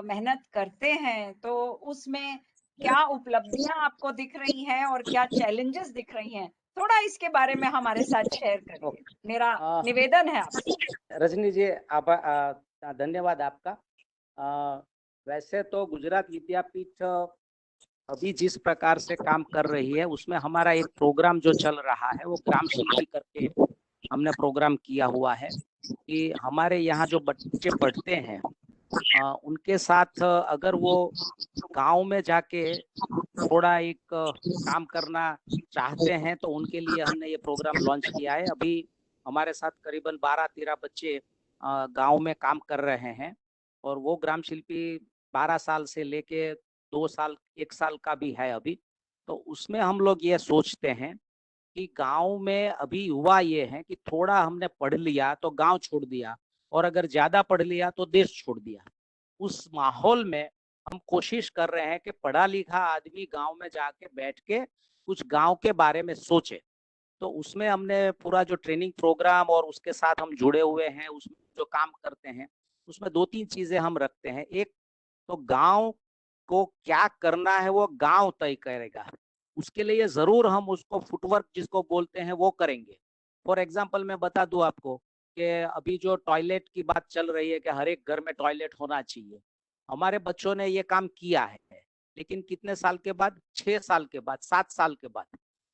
मेहनत करते हैं तो उसमें क्या उपलब्धियां आपको दिख रही हैं और क्या चैलेंजेस दिख रही हैं, थोड़ा इसके बारे में हमारे साथ शेयर करिए। मेरा निवेदन है आपसे। रजनी जी, धन्यवाद आपका। वैसे तो गुजरात विद्यापीठ अभी जिस प्रकार से काम कर रही है उसमें हमारा एक प्रोग्राम जो चल रहा है वो ग्राम शिल्पी करके हमने प्रोग्राम किया हुआ है कि हमारे यहाँ जो बच्चे पढ़ते हैं उनके साथ अगर वो गांव में जाके थोड़ा एक काम करना चाहते हैं तो उनके लिए हमने ये प्रोग्राम लॉन्च किया है। अभी हमारे साथ करीबन 12-13 बच्चे गांव में काम कर रहे हैं और वो ग्राम शिल्पी 12 साल से लेके 2 साल 1 साल का भी है अभी। तो उसमें हम लोग ये सोचते हैं कि गांव में अभी युवा ये है कि थोड़ा हमने पढ़ लिया तो गांव छोड़ दिया और अगर ज्यादा पढ़ लिया तो देश छोड़ दिया। उस माहौल में हम कोशिश कर रहे हैं कि पढ़ा लिखा आदमी गांव में जाके बैठ के कुछ गांव के बारे में सोचे। तो उसमें हमने पूरा जो ट्रेनिंग प्रोग्राम और उसके साथ हम जुड़े हुए हैं, उसमें जो काम करते हैं उसमें 2-3 चीजें हम रखते हैं। एक तो गांव को क्या करना है वो गांव तय करेगा, उसके लिए जरूर हम उसको फुटवर्क जिसको बोलते हैं वो करेंगे। फॉर एग्जाम्पल मैं बता दूं आपको कि अभी जो टॉयलेट की बात चल रही है कि हर एक घर में टॉयलेट होना चाहिए, हमारे बच्चों ने ये काम किया है, लेकिन कितने साल के बाद? 6 साल के बाद, 7 साल के बाद।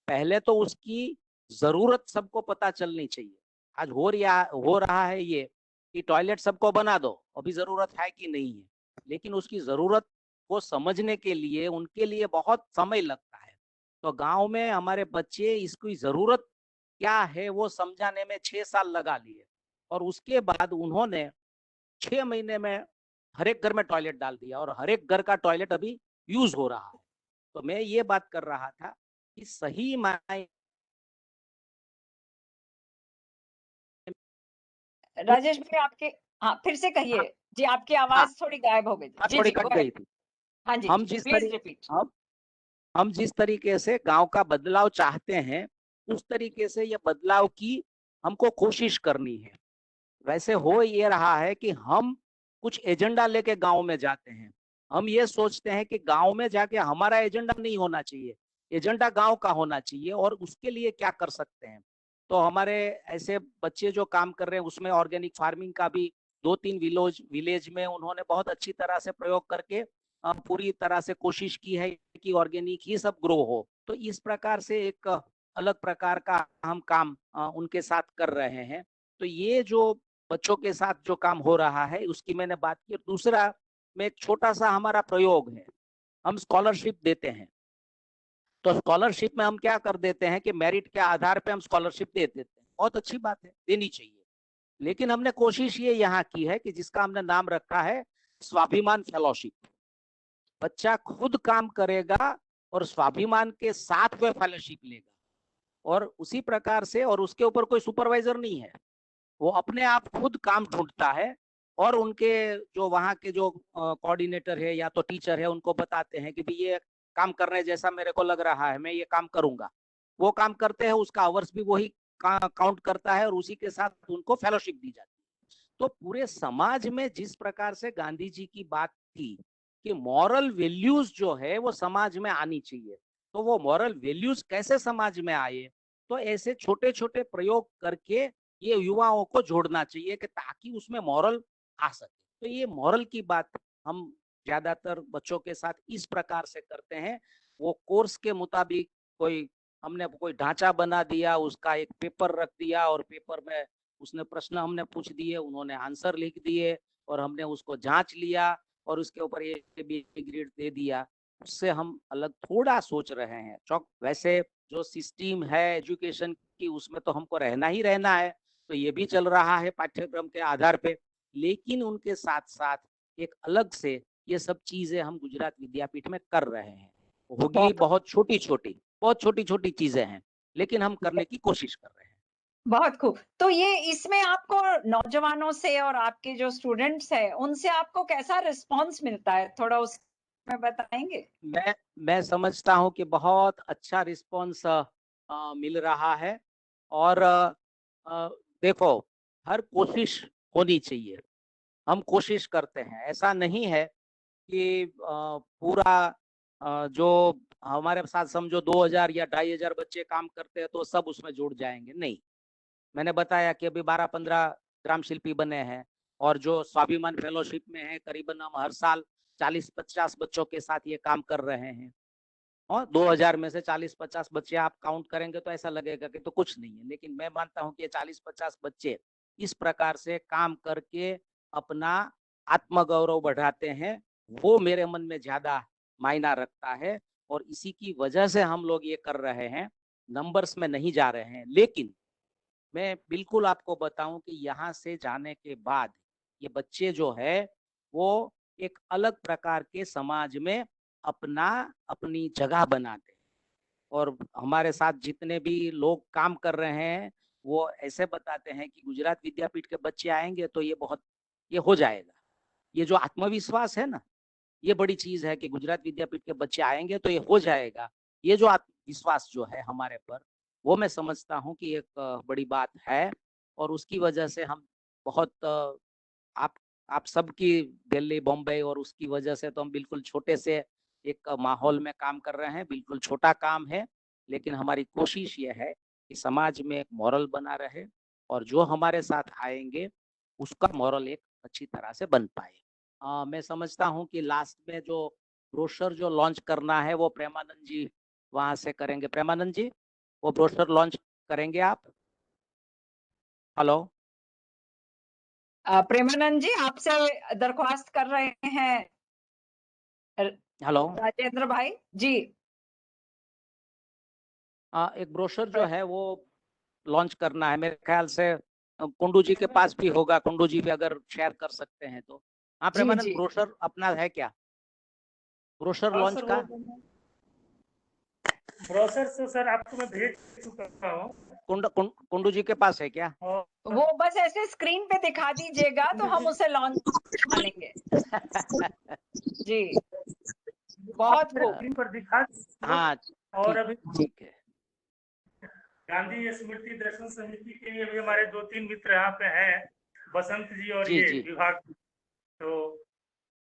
पहले तो उसकी जरूरत सबको पता चलनी चाहिए। आज हो रहा है ये कि टॉयलेट सबको बना दो, अभी जरूरत है कि नहीं है, लेकिन उसकी जरूरत को समझने के लिए उनके लिए बहुत समय लगता है। तो गांव में हमारे बच्चे इसकी जरूरत क्या है वो समझाने में 6 साल लगा लिए और उसके बाद उन्होंने 6 महीने में हर एक घर में टॉयलेट डाल दिया और हर एक घर का टॉयलेट अभी यूज हो रहा है। तो मैं ये बात कर रहा था कि सही मायने राजेश भाई आपके, हाँ फिर से कहिए जी, आपकी आवाज थोड़ी गायब हो गई थी। जी थोड़ी जी, कट go ahead. गई थी। हाँ जी, हम जी, जिस please तरीके repeat. हम जिस तरीके से गांव का बदलाव चाहते हैं, उस तरीके से ये बदलाव की हमको कोशिश करनी है। वैसे हो ये रहा है कि हम कुछ एजेंडा लेके गांव में जाते हैं। हम ये सोचते हैं कि गांव में जाके हमारा एजेंडा नहीं होना चाहिए, एजेंडा गांव का होना चाहिए और उसके लिए क्या कर सकते हैं। तो हमारे ऐसे बच्चे जो काम कर रहे हैं उसमें ऑर्गेनिक फार्मिंग का भी 2-3 विलेज में उन्होंने बहुत अच्छी तरह से प्रयोग करके पूरी तरह से कोशिश की है कि ऑर्गेनिक ही सब ग्रो हो। तो इस प्रकार से एक अलग प्रकार का हम काम उनके साथ कर रहे हैं। तो ये जो बच्चों के साथ जो काम हो रहा है उसकी मैंने बात की। दूसरा में एक छोटा सा हमारा प्रयोग है, हम स्कॉलरशिप देते हैं। तो स्कॉलरशिप में हम क्या कर देते हैं कि मेरिट के आधार पे हम स्कॉलरशिप दे देते हैं। बहुत अच्छी बात है, देनी चाहिए। लेकिन हमने कोशिश ये यहाँ की है कि जिसका हमने नाम रखा है स्वाभिमान फेलोशिप। बच्चा खुद काम करेगा और स्वाभिमान के साथ वह फेलोशिप लेगा और उसी प्रकार से, और उसके ऊपर कोई सुपरवाइजर नहीं है, वो अपने आप खुद काम ढूंढता है और उनके जो वहाँ के जो कोऑर्डिनेटर है या तो टीचर है उनको बताते हैं कि भाई ये काम करने जैसा मेरे को लग रहा है, मैं ये काम करूंगा। वो काम करते हैं, उसका आवर्स भी वही काउंट करता है और उसी के साथ उनको फेलोशिप दी जाती है। तो पूरे समाज में जिस प्रकार से गांधी जी की बात थी कि मॉरल वैल्यूज जो है वो समाज में आनी चाहिए, तो वो मॉरल वैल्यूज कैसे समाज में आए, तो ऐसे छोटे छोटे प्रयोग करके ये युवाओं को जोड़ना चाहिए कि ताकि उसमें मॉरल आ सके। तो ये मॉरल की बात हम ज्यादातर बच्चों के साथ इस प्रकार से करते हैं। वो कोर्स के मुताबिक हमने कोई ढांचा बना दिया, उसका एक पेपर रख दिया और पेपर में उसने प्रश्न हमने पूछ दिए, उन्होंने आंसर लिख दिए और हमने उसको जांच लिया और उसके ऊपर ये ग्रेड दे दिया। उससे हम अलग थोड़ा सोच रहे हैं। वैसे जो सिस्टम है एजुकेशन की उसमें तो हमको रहना ही रहना है, तो ये भी चल रहा है पाठ्यक्रम के आधार पे, लेकिन उनके साथ साथ एक अलग से ये सब चीजें हम गुजरात विद्यापीठ में कर रहे हैं। होगी बहुत छोटी छोटी चीजें हैं, लेकिन हम करने की कोशिश कर रहे हैं। बहुत खूब। तो ये इसमें आपको नौजवानों से और आपके जो स्टूडेंट्स है उनसे आपको कैसा रिस्पांस मिलता है, थोड़ा उसमें बताएंगे? मैं समझता हूँ कि बहुत अच्छा रिस्पांस मिल रहा है और देखो, हर कोशिश होनी चाहिए। हम कोशिश करते हैं, ऐसा नहीं है कि पूरा जो हमारे साथ समझो 2000 या 2500 बच्चे काम करते हैं तो सब उसमें जुड़ जाएंगे, नहीं। मैंने बताया कि अभी 12-15 ग्राम शिल्पी बने हैं और जो स्वाभिमान फेलोशिप में है करीबन हम हर साल 40-50 बच्चों के साथ ये काम कर रहे हैं। और 2000 में से 40-50 बच्चे आप काउंट करेंगे तो ऐसा लगेगा कि तो कुछ नहीं है, लेकिन मैं मानता हूँ कि 40-50 बच्चे इस प्रकार से काम करके अपना आत्मगौरव बढ़ाते हैं, वो मेरे मन में ज्यादा मायना रखता है और इसी की वजह से हम लोग ये कर रहे हैं। नंबर्स में नहीं जा रहे हैं, लेकिन मैं बिल्कुल आपको बताऊं कि यहाँ से जाने के बाद ये बच्चे जो है वो एक अलग प्रकार के समाज में अपनी जगह बनाते हैं। और हमारे साथ जितने भी लोग काम कर रहे हैं वो ऐसे बताते हैं कि गुजरात विद्यापीठ के बच्चे आएंगे तो ये हो जाएगा। ये जो आत्मविश्वास है ना, ये बड़ी चीज है कि गुजरात विद्यापीठ के बच्चे आएंगे तो ये हो जाएगा। ये जो आत्मविश्वास जो है हमारे पर, वो मैं समझता हूँ कि एक बड़ी बात है और उसकी वजह से हम बहुत आप सबकी दिल्ली बॉम्बे और उसकी वजह से तो हम बिल्कुल छोटे से एक माहौल में काम कर रहे हैं। बिल्कुल छोटा काम है, लेकिन हमारी कोशिश ये है कि समाज में एक मॉरल बना रहे और जो हमारे साथ आएंगे उसका मॉरल एक अच्छी तरह से बन पाए। मैं समझता हूँ कि लास्ट में जो ब्रोशर जो लॉन्च करना है वो प्रेमानंद जी वहां से करेंगे। प्रेमानंद जी, वो ब्रोशर लॉन्च करेंगे आप? हेलो प्रेमानंद जी, आपसे दरख्वास्त कर रहे हैं हेलो। राजेंद्र भाई जी। एक ब्रोशर जो है वो लॉन्च करना है, मेरे ख्याल से कुंडू जी के पास भी होगा। कुंडू जी भी अगर शेयर कर सकते हैं तो। हाँ जी प्रेमानंद, जी, ब्रोशर अपना है क्या, ब्रोशर हाँ लॉन्च सर, का? ब्रोशर तो सर आपको मैं भेज चुका हूँ कुंडू जी के पास है क्या? और वो बस ऐसे स्क्रीन पे दिखा दीजिएगा तो हम उसे लॉन्च मानेंगे। जी, बहुत मेरे खूब। स्क्रीन पर दिखा दूँ। हाँ, और अभी ठीक है। गांधी स्मृति दर्शन समिति के लिए भी हमारे 2-3 मित्र यहाँ पे हैं, बसंत जी और जी, ये जी। विभाग। तो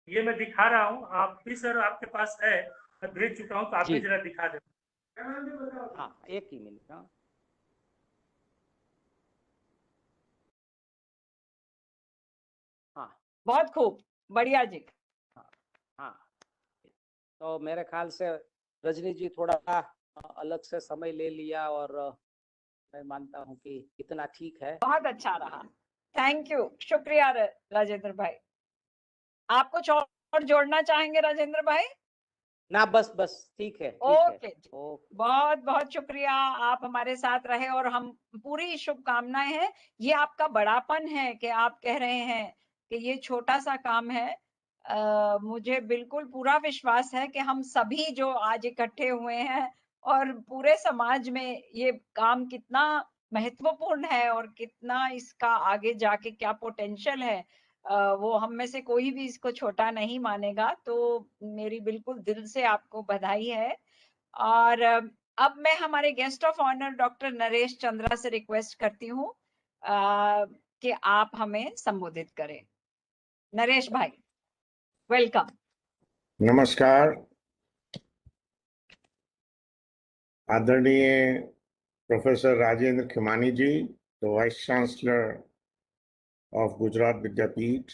ये मैं दिखा रहा हूँ, आप भी सर आपके पास है, मैं भेज चुका हूँ, तो आप भी जी। जरा दिखा दें। हाँ, एक ही मिनट। हाँ, हाँ, बहुत खूब, बढ़िया जी। हाँ। तो मेरे ख्याल से रजनी जी थोड़ा अलग से समय ले लिया और मैं मानता हूँ कि इतना ठीक है। बहुत अच्छा रहा, थैंक यू, शुक्रिया राजेंद्र भाई। आप कुछ और जोड़ना चाहेंगे राजेंद्र भाई? ना, बस बस ठीक है, ठीक है। ओके जी, ओके। बहुत बहुत शुक्रिया, आप हमारे साथ रहे और हम पूरी शुभकामनाएं हैं। ये आपका बड़ापन है कि आप कह रहे हैं कि ये छोटा सा काम है। मुझे बिल्कुल पूरा विश्वास है कि हम सभी जो आज इकट्ठे हुए हैं और पूरे समाज में ये काम कितना महत्वपूर्ण है और कितना इसका आगे जाके क्या पोटेंशियल है, वो हम में से कोई भी इसको छोटा नहीं मानेगा। तो मेरी बिल्कुल दिल से आपको बधाई है। और अब मैं हमारे guest of honour doctor Naresh Chandra से रिक्वेस्ट करती हूँ कि आप हमें संबोधित करें। नरेश भाई, वेलकम। नमस्कार। आदरणीय professor Rajendra Khimani ji, the vice chancellor of Gujarat Vidyapith,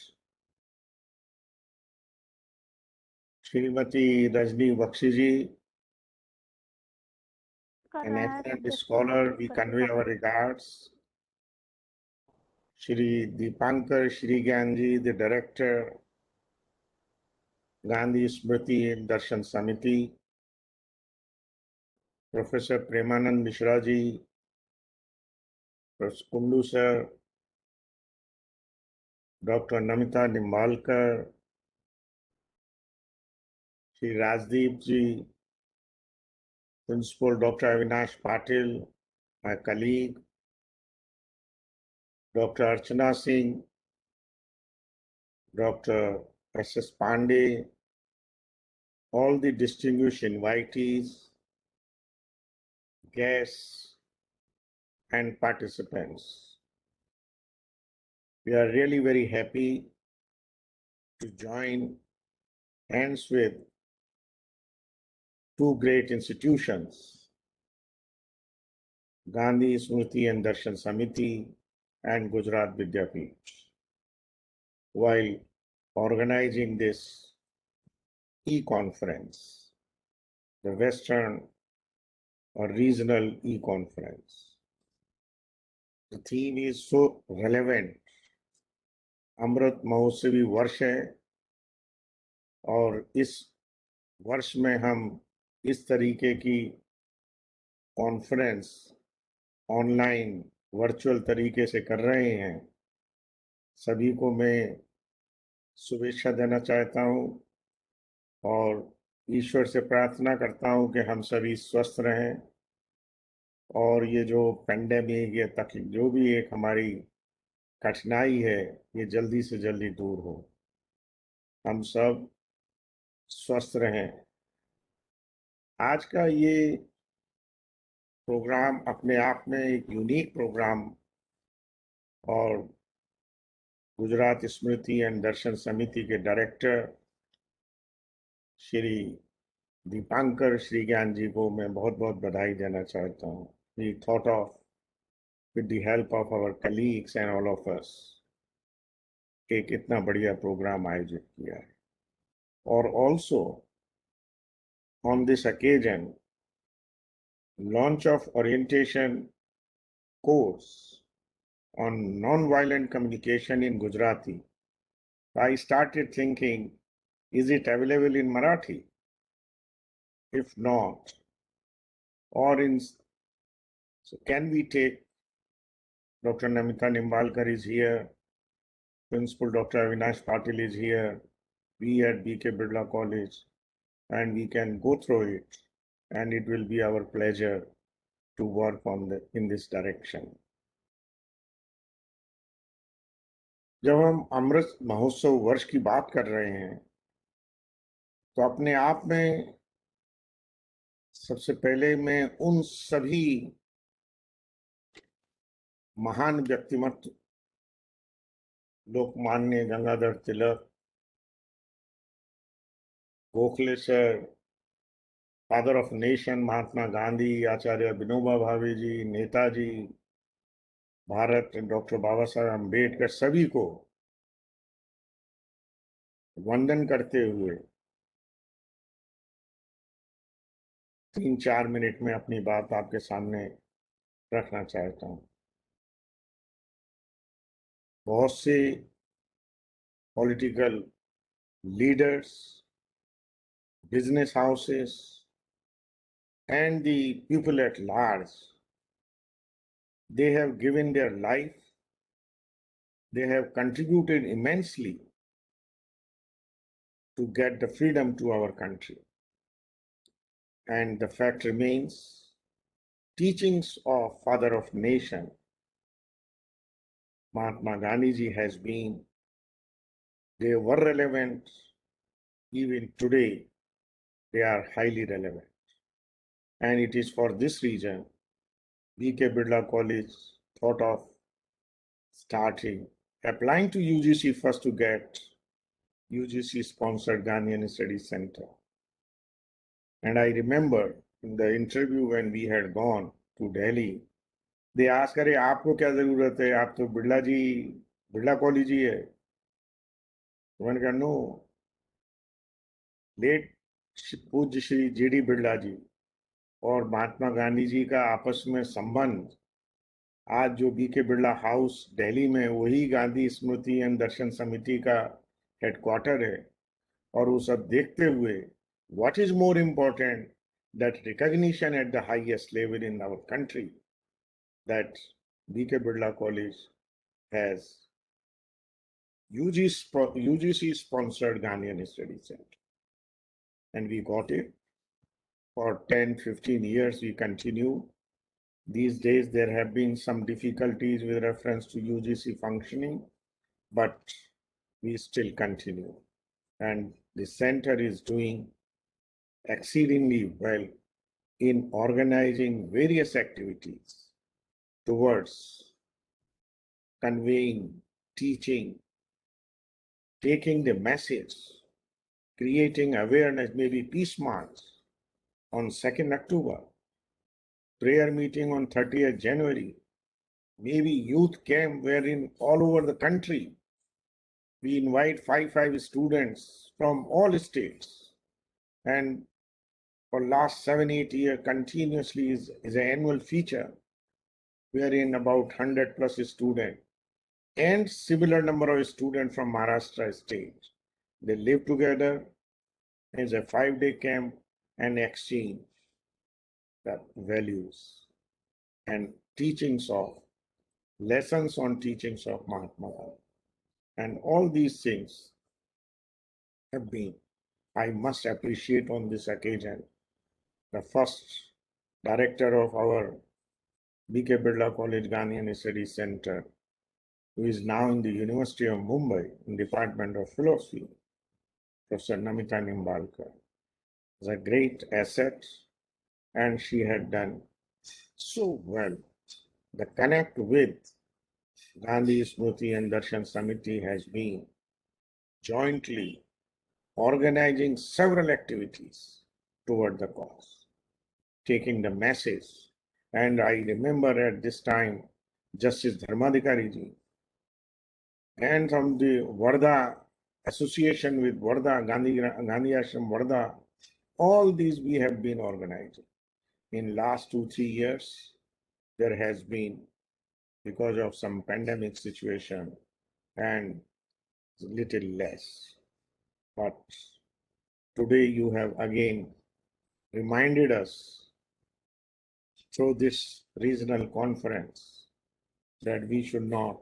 Shrimati Rajni Bakshi ji, an excellent scholar, we convey our regards. Shri Deepankar Shrigyan ji, the director, Gandhi Smriti and Darshan Samiti, Professor Premanand Mishra ji, Professor Kundu sir, Dr. Namita Nimbalkar, Shri Rajdeep ji, Principal Dr. Avinash Patil, my colleague, Dr. Archana Singh, Dr. S.S. Pandey, all the distinguished invitees, guests, and participants. We are really very happy to join hands with two great institutions, Gandhi Smriti and Darshan Samiti and Gujarat Vidyapeeth, while organizing this e-conference, the Western or regional e-conference. The theme is so relevant. अमृत महोत्सवी वर्ष है और इस वर्ष में हम इस तरीके की कॉन्फ्रेंस ऑनलाइन वर्चुअल तरीके से कर रहे हैं। सभी को मैं शुभेच्छा देना चाहता हूं और ईश्वर से प्रार्थना करता हूं कि हम सभी स्वस्थ रहें और ये जो पेंडेमिक या तक जो भी एक हमारी कठिनाई है ये जल्दी से जल्दी दूर हो, हम सब स्वस्थ रहें। आज का ये प्रोग्राम अपने आप में एक यूनिक प्रोग्राम और गुजरात स्मृति एंड दर्शन समिति के डायरेक्टर श्री दीपांकर श्रीज्ञान जी को मैं बहुत बहुत बधाई देना चाहता हूँ। He thought of, with the help of our colleagues and all of us, एक इतना बढ़िया प्रोग्राम आयोजित किया है। और also on this occasion, launch of orientation course on non-violent communication in Gujarati. I started thinking, is it available in Marathi? If not, or in, so can we take, Dr. Namita Nimbalkar is here, Principal Dr. Avinash Patil is here, we at BK Birla College, and we can go through it and it will be our pleasure to work in this direction. जब हम अमृत महोत्सव वर्ष की बात कर रहे हैं तो अपने आप में सबसे पहले मैं उन सभी महान व्यक्तिमत्व Lokmanya Gangadhar Tilak, Gokhale sir, father of nation Mahatma Gandhi, Acharya Vinoba Bhave ji, Netaji Bharat doctor Baba Saheb Ambedkar, सभी को वंदन करते हुए 3-4 मिनट में अपनी बात आपके सामने रखना चाहता हूं। बहुत से political leaders, business houses, and the people at large, they have given their life, they have contributed immensely to get the freedom to our country. And the fact remains, teachings of Father of Nation, Mahatma Gandhi ji has been, they were relevant, even today, they are highly relevant. And it is for this reason, B.K. Birla College thought of starting, applying to UGC first to get UGC sponsored Gandhian Study Center. And I remember in the interview when we had gone to Delhi, they asked, अरे आपको क्या जरूरत है, आप तो Birla college ही है। तो मैंने कहा नो, लेट पूज्य श्री जी.डी. बिरला जी और महात्मा गांधी जी का आपस में संबंध, आज जो बीके बिरला हाउस दिल्ली में, वही गांधी स्मृति एवं दर्शन समिति का हेडक्वार्टर है। और वो सब देखते हुए, what is more important, that recognition at the highest level in our country, that B.K. Birla College has UGC sponsored Gandhian Study Center. And we got it. For 10-15 years we continue. These days there have been some difficulties with reference to UGC functioning, but we still continue. And the center is doing exceedingly well in organizing various activities towards conveying, teaching, taking the message, creating awareness, maybe peace march on 2nd October, prayer meeting on 30th January, maybe youth camp wherein all over the country we invite 5 students from all states, and for last 7-8 years continuously is an annual feature wherein about 100 plus students and similar number of students from Maharashtra state, they live together as a 5-day camp and exchange the values and teachings of, lessons on teachings of Mahatma Gandhi. And all these things have been, I must appreciate on this occasion, the first director of our B.K. Birla College Gandhian Studies Center, who is now in the University of Mumbai in Department of Philosophy, Professor Namita Nimbalkar, is a great asset, and she had done so well. The connect with Gandhi Smriti and Darshan Samiti has been jointly organizing several activities toward the cause, taking the message. And I remember at this time, Justice Dharmadhikari ji, and from the Varda association with Varda, Gandhi Ashram Varda, all these we have been organizing. In last 2-3 years, there has been, because of some pandemic situation, and little less. But today you have again reminded us through this regional conference that we should not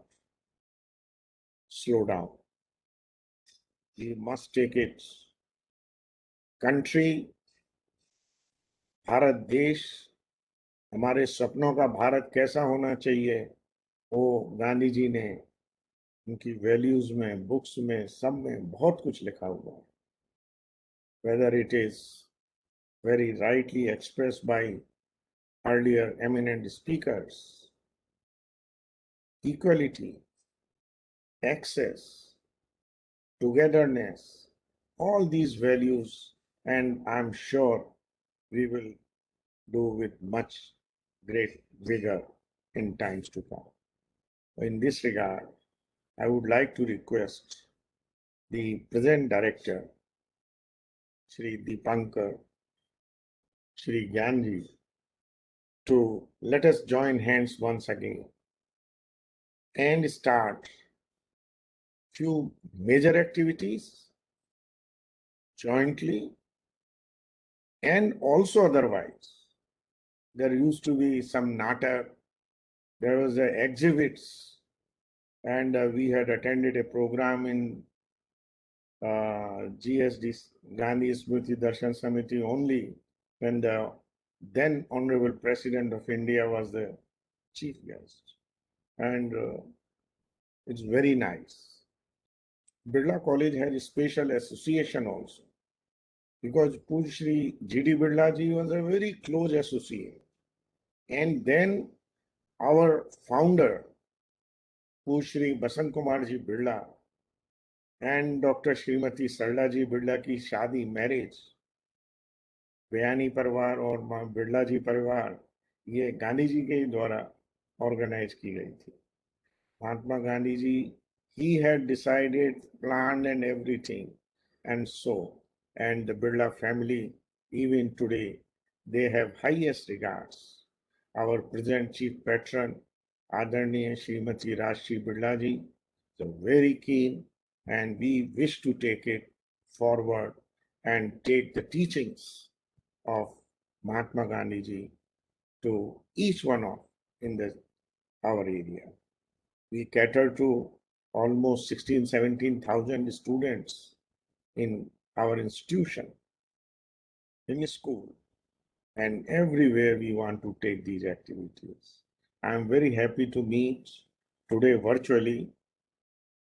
slow down. We must take it country Bharat देश, हमारे सपनों का भारत कैसा होना चाहिए, वो गांधी जी ने उनकी वैल्यूज में, बुक्स में, सब में बहुत कुछ लिखा हुआ है. Whether it is very rightly expressed by earlier eminent speakers, equality, access, togetherness, all these values, and I'm sure we will do with much great vigor in times to come. In this regard, I would like to request the present director, Shri Dipankar, Shri Gyanji, to let us join hands once again and start few major activities jointly and also otherwise. There used to be some natak, there was exhibits, and we had attended a program in GSD, Gandhi Smriti Darshan Samiti, only when the then Honorable President of India was the chief guest. And it's very nice. Birla College has a special association also, because Puj Shri G.D. Birla ji was a very close associate. And then our founder, Puj Shri Basant Kumar ji Birla, and Dr. Srimati Sarla ji Birla ki शादी, marriage, बयानी परिवार और बिरला जी परिवार, ये गांधी जी के द्वारा organise की गई थी. Mahatma Gandhi ji, he had decided, planned and everything, and so, and the Birla family, even today, they have highest regards. Our present chief patron, Adarniya Srimati Rashri Birla ji, is very keen, and we wish to take it forward and take the teachings of Mahatma Gandhi ji to each one of in our area. We cater to almost 16,000-17,000 students in our institution, in school, and everywhere we want to take these activities. I am very happy to meet today virtually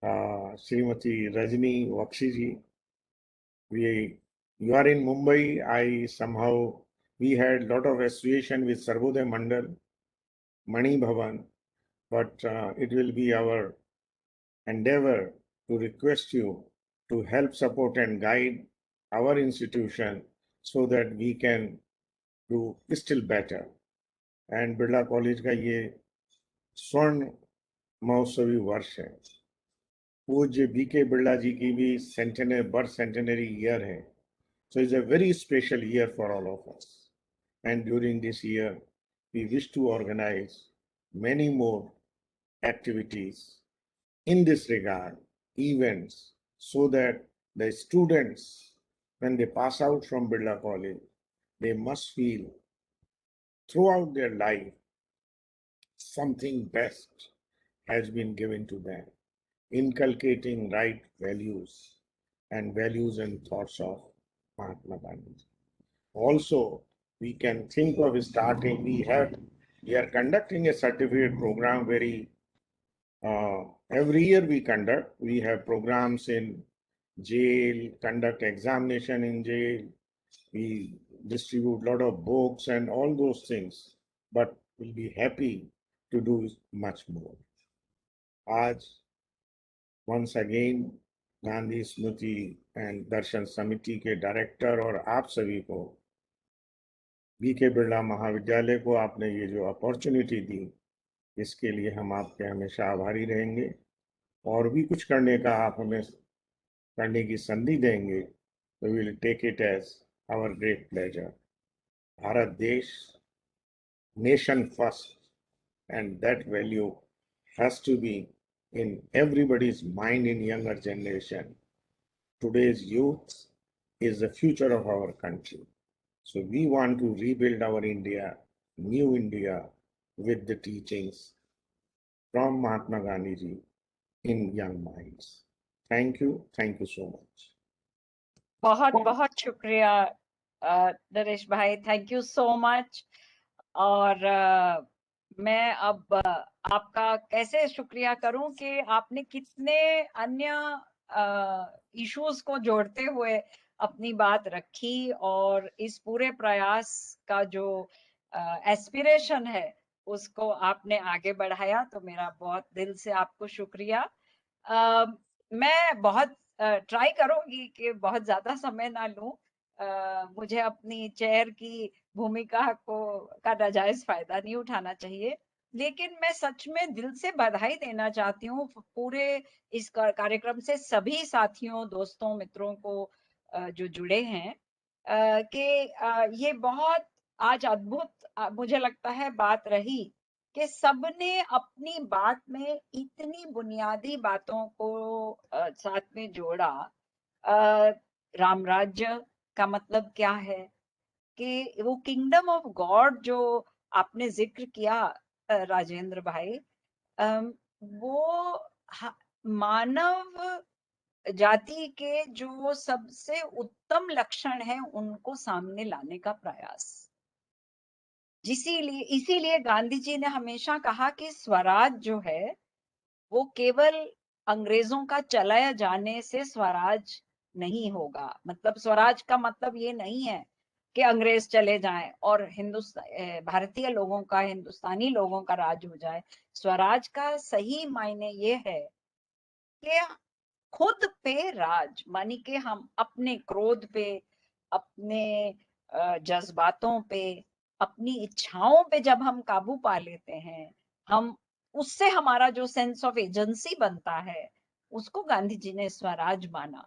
Srimati Rajni Vakshi ji. You are in Mumbai. We had a lot of association with Sarvodaya Mandal, Mani Bhavan, but it will be our endeavor to request you to help, support and guide our institution so that we can do still better. And Birla College का ये स्वर्ण महोत्सवी वर्ष है. पूज्य B.K. Birla जी की भी centenary year है. So it's a very special year for all of us. And during this year, we wish to organize many more activities in this regard, events, so that the students, when they pass out from Birla College, they must feel throughout their life something best has been given to them, inculcating right values and thoughts of Mahatma Gandhi. Also, we can think of starting, we are conducting a certificate program every year we have programs in jail, conduct examination in jail, we distribute a lot of books and all those things, but we'll be happy to do much more. Aaj, once again, Gandhi Smriti and Darshan Samiti के director और आप सभी को, B.K. Birla महाविद्यालय को आपने ये जो अपॉर्चुनिटी दी, इसके लिए हम आपके हमेशा आभारी रहेंगे. और भी कुछ करने का आप हमें करने की संधि देंगे तो we will take it as our great pleasure. Bharat देश, nation first, and that value has to be in everybody's mind in younger generation. Today's youth is the future of our country. So we want to rebuild our India, new India, with the teachings from Mahatma Gandhi ji in young minds. Thank you so much. बहुत बहुत शुक्रिया नरेश भाई, thank you so much. और मैं अब आपका कैसे शुक्रिया करूं कि आपने कितने अन्य इश्यूज को जोड़ते हुए अपनी बात रखी और इस पूरे प्रयास का जो एस्पिरेशन है उसको आपने आगे बढ़ाया। तो मेरा बहुत दिल से आपको शुक्रिया। मैं बहुत ट्राई करूंगी कि बहुत ज्यादा समय ना लूं। मुझे अपनी चेयर की भूमिका को का नाजायज फायदा नहीं उठाना चाहिए, लेकिन मैं सच में दिल से बधाई देना चाहती हूँ पूरे इस कार्यक्रम से सभी साथियों, दोस्तों, मित्रों को जो जुड़े हैं, कि ये बहुत आज अद्भुत मुझे लगता है बात रही कि सबने अपनी बात में इतनी बुनियादी बातों को साथ में जोड़ा। राम राज्य का मतलब क्या है, कि वो किंगडम ऑफ गॉड जो आपने जिक्र किया राजेंद्र भाई, वो मानव जाति के जो सबसे उत्तम लक्षण है उनको सामने लाने का प्रयास। इसीलिए गांधी जी ने हमेशा कहा कि स्वराज जो है वो केवल अंग्रेजों का चलाया जाने से स्वराज नहीं होगा। मतलब स्वराज का मतलब ये नहीं है कि अंग्रेज चले जाएं और हिंदुस्तान भारतीय लोगों का, हिंदुस्तानी लोगों का राज हो जाए। स्वराज का सही मायने ये है कि खुद पे राज, मानी कि हम अपने क्रोध पे, अपने जज्बातों पे, अपनी इच्छाओं पे जब हम काबू पा लेते हैं, हम उससे हमारा जो सेंस ऑफ एजेंसी बनता है उसको गांधी जी ने स्वराज माना।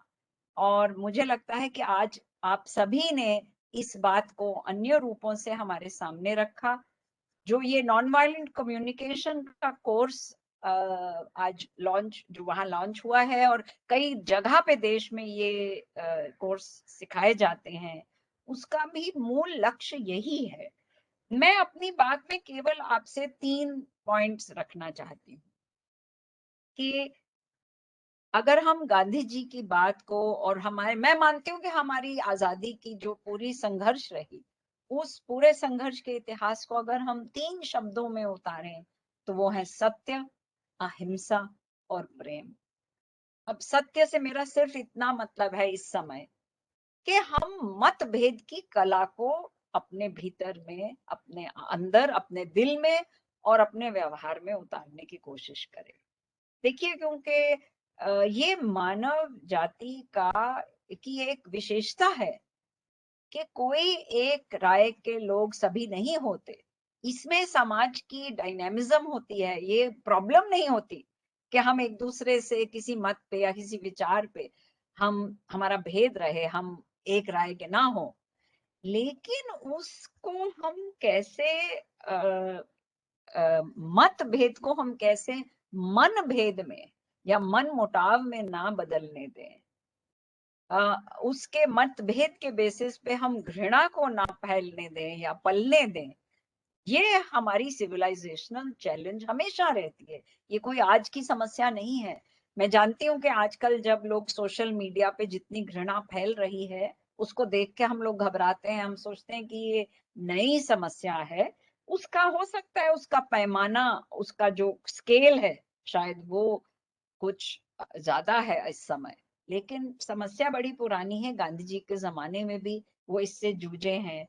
और मुझे लगता है कि आज आप सभी ने इस बात को अन्य रूपों से हमारे सामने रखा। जो ये नॉन वायलेंट कम्युनिकेशन का कोर्स आज जो वहाँ लॉन्च हुआ है और कई जगह पे देश में ये कोर्स सिखाए जाते हैं, उसका भी मूल लक्ष्य यही है। मैं अपनी बात में केवल आपसे 3 पॉइंट्स रखना चाहती हूँ कि अगर हम गांधी जी की बात को और मैं मानती हूँ कि हमारी आजादी की जो पूरी संघर्ष रही, उस पूरे संघर्ष के इतिहास को अगर हम 3 शब्दों में उतारें तो वो है सत्य, अहिंसा और प्रेम। अब सत्य से मेरा सिर्फ इतना मतलब है इस समय कि हम मतभेद की कला को अपने भीतर में, अपने अंदर, अपने दिल में और अपने व्यवहार में उतारने की कोशिश करें। देखिए, क्योंकि ये मानव जाति की एक विशेषता है कि कोई एक राय के लोग सभी नहीं होते। इसमें समाज की डायनेमिज्म होती है। ये प्रॉब्लम नहीं होती कि हम एक दूसरे से किसी मत पे या किसी विचार पे हमारा भेद रहे, हम एक राय के ना हो, लेकिन उसको हम कैसे मतभेद को हम कैसे मन भेद में या मन मुटाव में ना बदलने दें। उसके मतभेद के बेसिस पे हम घृणा को ना फैलने दें या पलने दें। ये हमारी सिविलाइजेशनल चैलेंज हमेशा रहती है। ये कोई आज की समस्या नहीं है। मैं जानती हूँ कि आजकल जब लोग सोशल मीडिया पे जितनी घृणा फैल रही है, उसको देख के हम लोग घबराते हैं। हम सोचते हैं कि ये नई समस्या है। उसका हो सकता है, उसका पैमाना, उसका जो स्केल है, शायद वो कुछ ज्यादा है इस समय, लेकिन समस्या बड़ी पुरानी है। गांधी जी के जमाने में भी वो इससे जूझे हैं।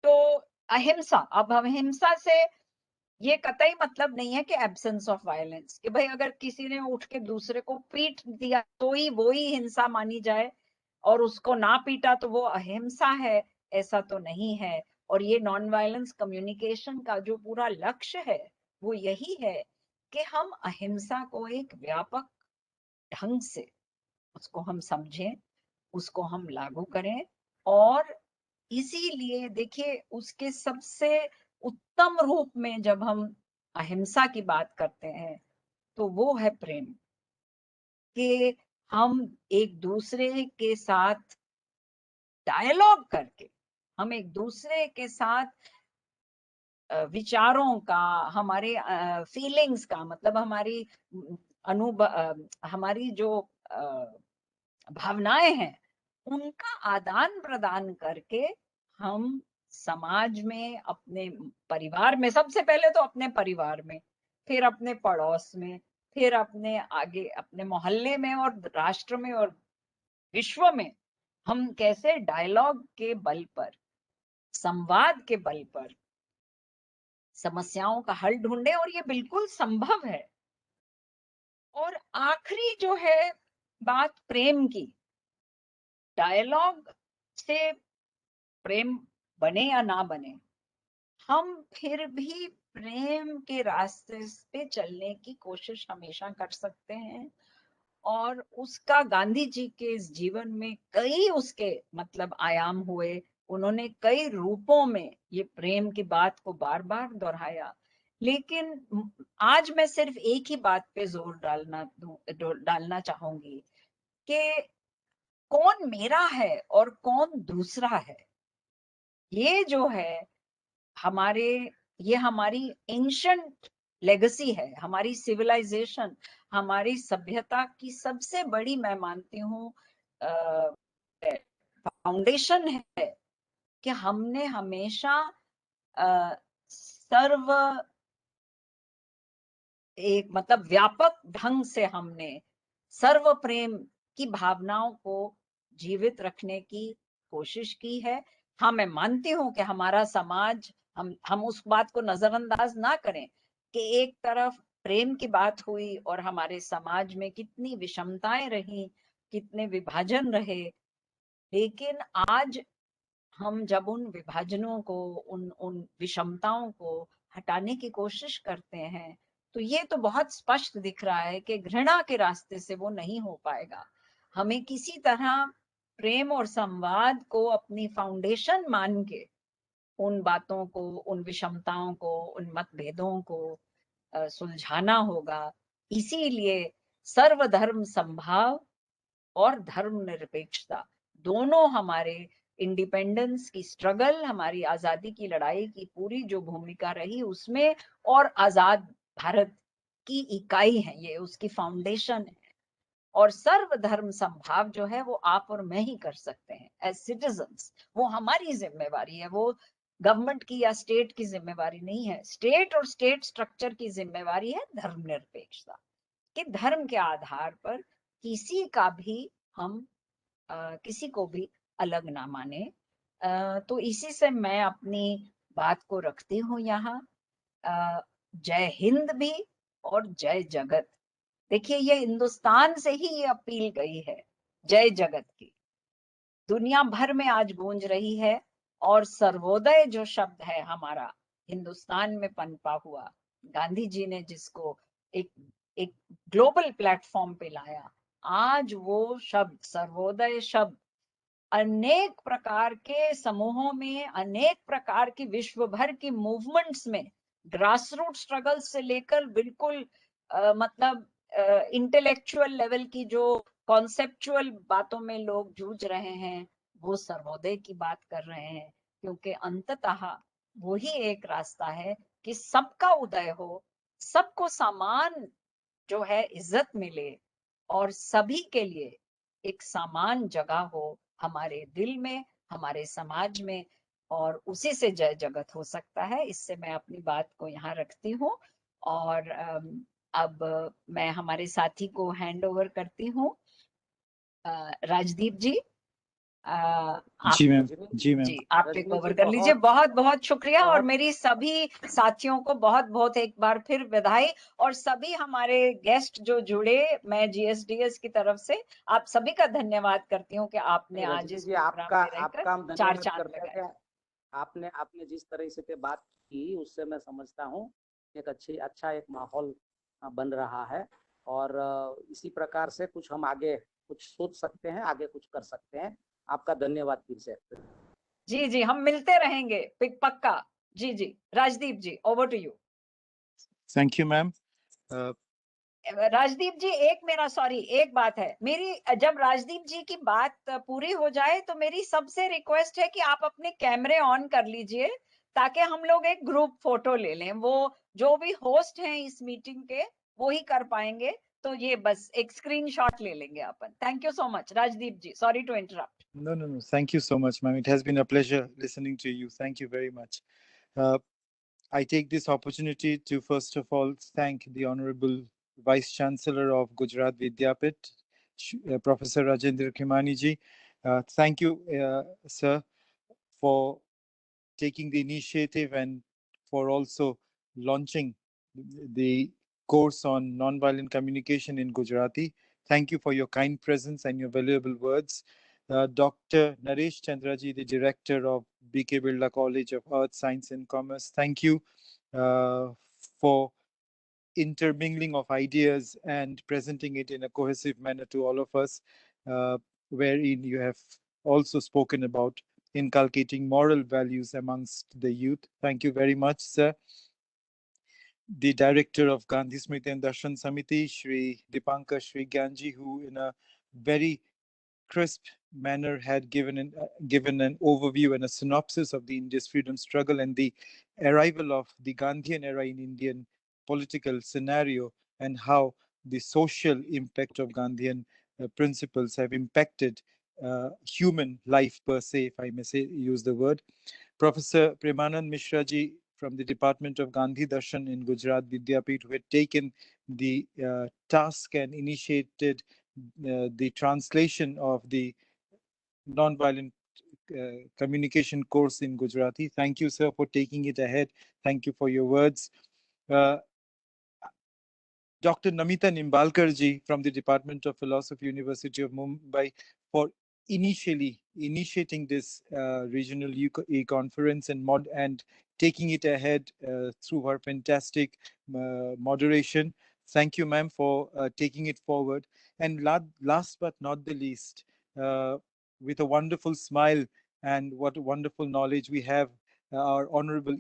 तो अहिंसा, अब अहिंसा से ये कतई मतलब नहीं है कि एब्सेंस ऑफ वायलेंस, कि भाई अगर किसी ने उठ के दूसरे को पीट दिया तो ही वो ही हिंसा मानी जाए और उसको ना पीटा तो वो अहिंसा है। ऐसा तो नहीं है। और ये नॉन वायलेंस कम्युनिकेशन का जो पूरा लक्ष्य है वो यही है कि हम अहिंसा को एक व्यापक ढंग से उसको हम समझें, उसको हम लागू करें। और इसीलिए देखिए, उसके सबसे उत्तम रूप में जब हम अहिंसा की बात करते हैं तो वो है प्रेम। कि हम एक दूसरे के साथ डायलॉग करके, हम एक दूसरे के साथ विचारों का, हमारे फीलिंग्स का, मतलब हमारी हमारी जो भावनाएं हैं उनका आदान प्रदान करके हम समाज में, अपने परिवार में, सबसे पहले तो अपने परिवार में, फिर अपने पड़ोस में, फिर अपने आगे अपने मोहल्ले में और राष्ट्र में और विश्व में हम कैसे डायलॉग के बल पर, संवाद के बल पर समस्याओं का हल ढूंढे, और ये बिल्कुल संभव है। और आखिरी जो है बात प्रेम की, डायलॉग से प्रेम बने या ना बने, हम फिर भी प्रेम के रास्ते पे चलने की कोशिश हमेशा कर सकते हैं। और उसका गांधी जी के इस जीवन में कई उसके मतलब आयाम हुए, उन्होंने कई रूपों में ये प्रेम की बात को बार बार दोहराया। लेकिन आज मैं सिर्फ एक ही बात पे जोर डालना चाहूंगी कि कौन मेरा है और कौन दूसरा है। ये जो है ये हमारी एंशंट लेगेसी है, हमारी सिविलाइजेशन, हमारी सभ्यता की सबसे बड़ी, मैं मानती हूँ, फाउंडेशन है कि हमने हमेशा सर्व एक मतलब व्यापक ढंग से हमने सर्व प्रेम की भावनाओं को जीवित रखने की कोशिश की है। हाँ, मैं मानती हूँ कि हमारा समाज, हम उस बात को नजरअंदाज ना करें कि एक तरफ प्रेम की बात हुई और हमारे समाज में कितनी विषमताएं रही, कितने विभाजन रहे। लेकिन आज हम जब उन विभाजनों को, उन विषमताओं को हटाने की कोशिश करते हैं, तो ये तो बहुत स्पष्ट दिख रहा है कि घृणा के रास्ते से वो नहीं हो पाएगा। हमें किसी तरह प्रेम और संवाद को अपनी फाउंडेशन मान के उन बातों को, उन विषमताओं को, उन मतभेदों को सुलझाना होगा। इसीलिए सर्वधर्म समभाव और धर्मनिरपेक्षता दोनों हमारे इंडिपेंडेंस की स्ट्रगल, हमारी आजादी की लड़ाई की पूरी जो भूमिका रही उसमें, और आजाद भारत की इकाई है, ये उसकी फाउंडेशन है। और सर्वधर्म समभाव जो है वो आप और मैं ही कर सकते हैं एज सिटीजन्स। वो हमारी जिम्मेवारी है, वो गवर्नमेंट की या स्टेट की जिम्मेवारी नहीं है। स्टेट और स्टेट स्ट्रक्चर की जिम्मेवारी है धर्मनिरपेक्षता, कि धर्म के आधार पर किसी का भी हम किसी को भी अलग ना माने। तो इसी से मैं अपनी बात को रखती हूँ यहाँ। जय हिंद भी और जय जगत। देखिए, ये हिंदुस्तान से ही ये अपील गई है जय जगत की, दुनिया भर में आज गूंज रही है। और सर्वोदय जो शब्द है हमारा हिंदुस्तान में पनपा हुआ, गांधी जी ने जिसको एक ग्लोबल प्लेटफॉर्म पे लाया, आज वो शब्द, सर्वोदय शब्द, अनेक प्रकार के समूहों में, अनेक प्रकार की विश्व भर की मूवमेंट्स में, ग्रासरूट स्ट्रगल से लेकर बिल्कुल मतलब इंटेलेक्चुअल लेवल की जो कॉन्सेप्चुअल बातों में लोग जूझ रहे हैं, वो सर्वोदय की बात कर रहे हैं। क्योंकि अंततः वही एक रास्ता है कि सबका उदय हो, सबको समान जो है इज्जत मिले, और सभी के लिए एक समान जगह हो हमारे दिल में, हमारे समाज में, और उसी से जय जगत हो सकता है। इससे मैं अपनी बात को यहाँ रखती हूँ। और अब मैं हमारे साथी को हैंड ओवर करती हूँ। राजदीप जी, आप जी मैम, जी मैम। जी आप टेक रजनी ओवर जी, कर लीजिए। बहुत बहुत शुक्रिया, और बहुत- मेरी सभी साथियों को बहुत बहुत एक बार फिर बधाई, और सभी हमारे गेस्ट जो जुड़े, मैं जीएसडीएस की तरफ से आप सभी का धन्यवाद करती हूँ कि आपने आज रजनी इस जी, प्रोग्राम आपका में रहकर आपका हम चार धन्यवाद चांद करते हैं लगाए। कि आपने जिस तरह से पे बात की, उससे मैं समझता हूँ एक अच्छा एक माहौल बन रहा है। और इसी प्रकार से कुछ हम आगे कुछ सोच सकते हैं, आगे कुछ कर सकते हैं। आपका धन्यवाद फिर से। जी जी, हम मिलते रहेंगे पक्का। जी जी, Rajdeep ji, over to you. Thank you ma'am. Rajdeep ji, एक बात है मेरी, जब राजदीप जी की बात पूरी हो जाए तो मेरी सबसे रिक्वेस्ट है कि आप अपने कैमरे ऑन कर लीजिए, ताकि हम लोग एक ग्रुप फोटो ले लें। वो जो भी होस्ट हैं इस मीटिंग के, वो ही कर पाएंगे। तो ये बस एक स्क्रीनशॉट ले लेंगे अपन। Thank you so much Rajdeep ji, sorry to interrupt. No. Thank you so much, ma'am. It has been a pleasure listening to you. Thank you very much. I take this opportunity to first of all thank the Honorable Vice Chancellor of Gujarat Vidyapit, Professor Rajendra Khemani ji. Thank you, sir, for taking the initiative and for also launching the course on nonviolent communication in Gujarati. Thank you for your kind presence and your valuable words. Dr. Naresh Chandraji, the director of BK Birla College of Earth, Science and Commerce, thank you for intermingling of ideas and presenting it in a cohesive manner to all of us, wherein you have also spoken about inculcating moral values amongst the youth. Thank you very much, sir. The director of Gandhi Smriti and Darshan Samiti, Shri Dipankar Shri Gyanji, who in a very crisp manner had given an overview and a synopsis of the India's freedom struggle and the arrival of the Gandhian era in Indian political scenario, and how the social impact of Gandhian principles have impacted human life per se, if I may say, use the word. Professor Premanand Mishra ji from the Department of Gandhi Darshan in Gujarat Vidyapit, who had taken the task and initiated the translation of the nonviolent communication course in Gujarati. Thank you, sir, for taking it ahead. Thank you for your words. Dr. Namita Nimbalkar ji from the Department of Philosophy, University of Mumbai, for initiating this regional e-conference and taking it ahead through her fantastic moderation. Thank you, ma'am, for taking it forward. And last but not the least, with a wonderful smile and what wonderful knowledge we have, our honorable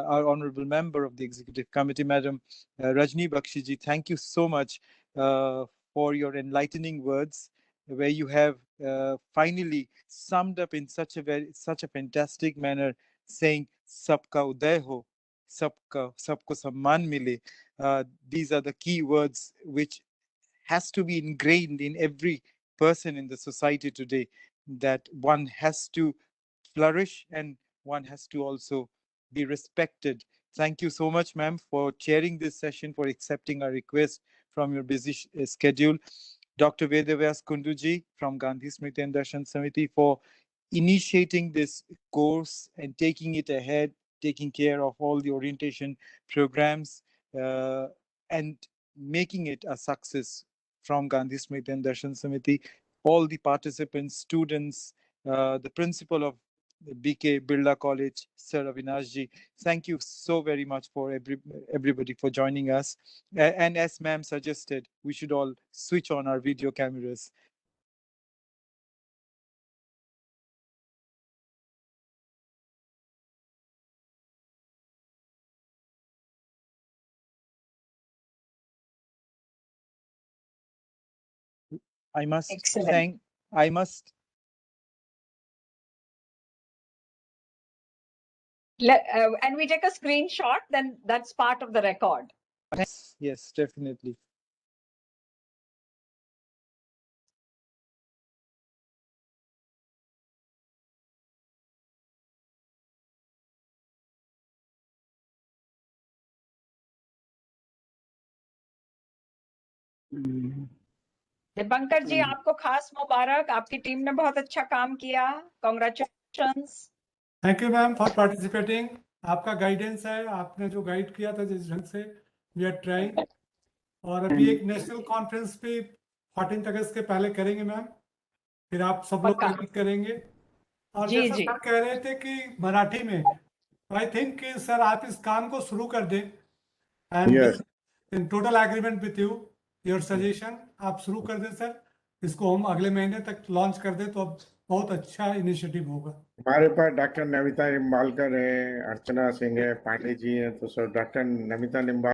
our honorable member of the Executive Committee, Madam Rajni Bakshi ji, thank you so much for your enlightening words, where you have finally summed up in such a fantastic manner, saying "Sabka uday ho, sabko samman mile." These are the key words which has to be ingrained in every person in the society today, that one has to flourish and one has to also be respected. Thank you so much, ma'am, for chairing this session, for accepting our request from your busy schedule. Dr. Vedavyas Kunduji from Gandhi Smriti and Darshan Samiti for initiating this course and taking it ahead, taking care of all the orientation programs and making it a success from Gandhi Smriti and Darshan Samiti. All the participants, students, the principal of BK Birla College, Sir Avinash ji, thank you so very much for everybody for joining us. And as ma'am suggested, we should all switch on our video cameras. I must Excellent. And we take a screenshot, then that's part of the record. Yes, definitely. Dipankar ji, आपको खास मुबारक, आपकी team ने बहुत अच्छा काम किया. Congratulations. Thank you ma'am for participating. आपका guidance है, आपने जो गाइड किया था जिस ढंग से, वी आर ट्राइंग. और अभी एक नेशनल कॉन्फ्रेंस भी 14 अगस्त के पहले करेंगे मैम, फिर आप सब लोग मदद करेंगे. और जैसा सर कह रहे थे कि मराठी में, आई थिंक कि सर आप इस काम को शुरू कर दें. And in total agreement with you, your suggestion आप शुरू कर दें सर. इसको हम अगले महीने तक लॉन्च कर दें तो अब बहुत अच्छा इनिशिएटिव होगा. हमारे पास डॉक्टर नमिता निम्बालकर है, अर्चना सिंह है, पांडे जी हैं, तो सर डॉक्टर नमिता निम्बालकर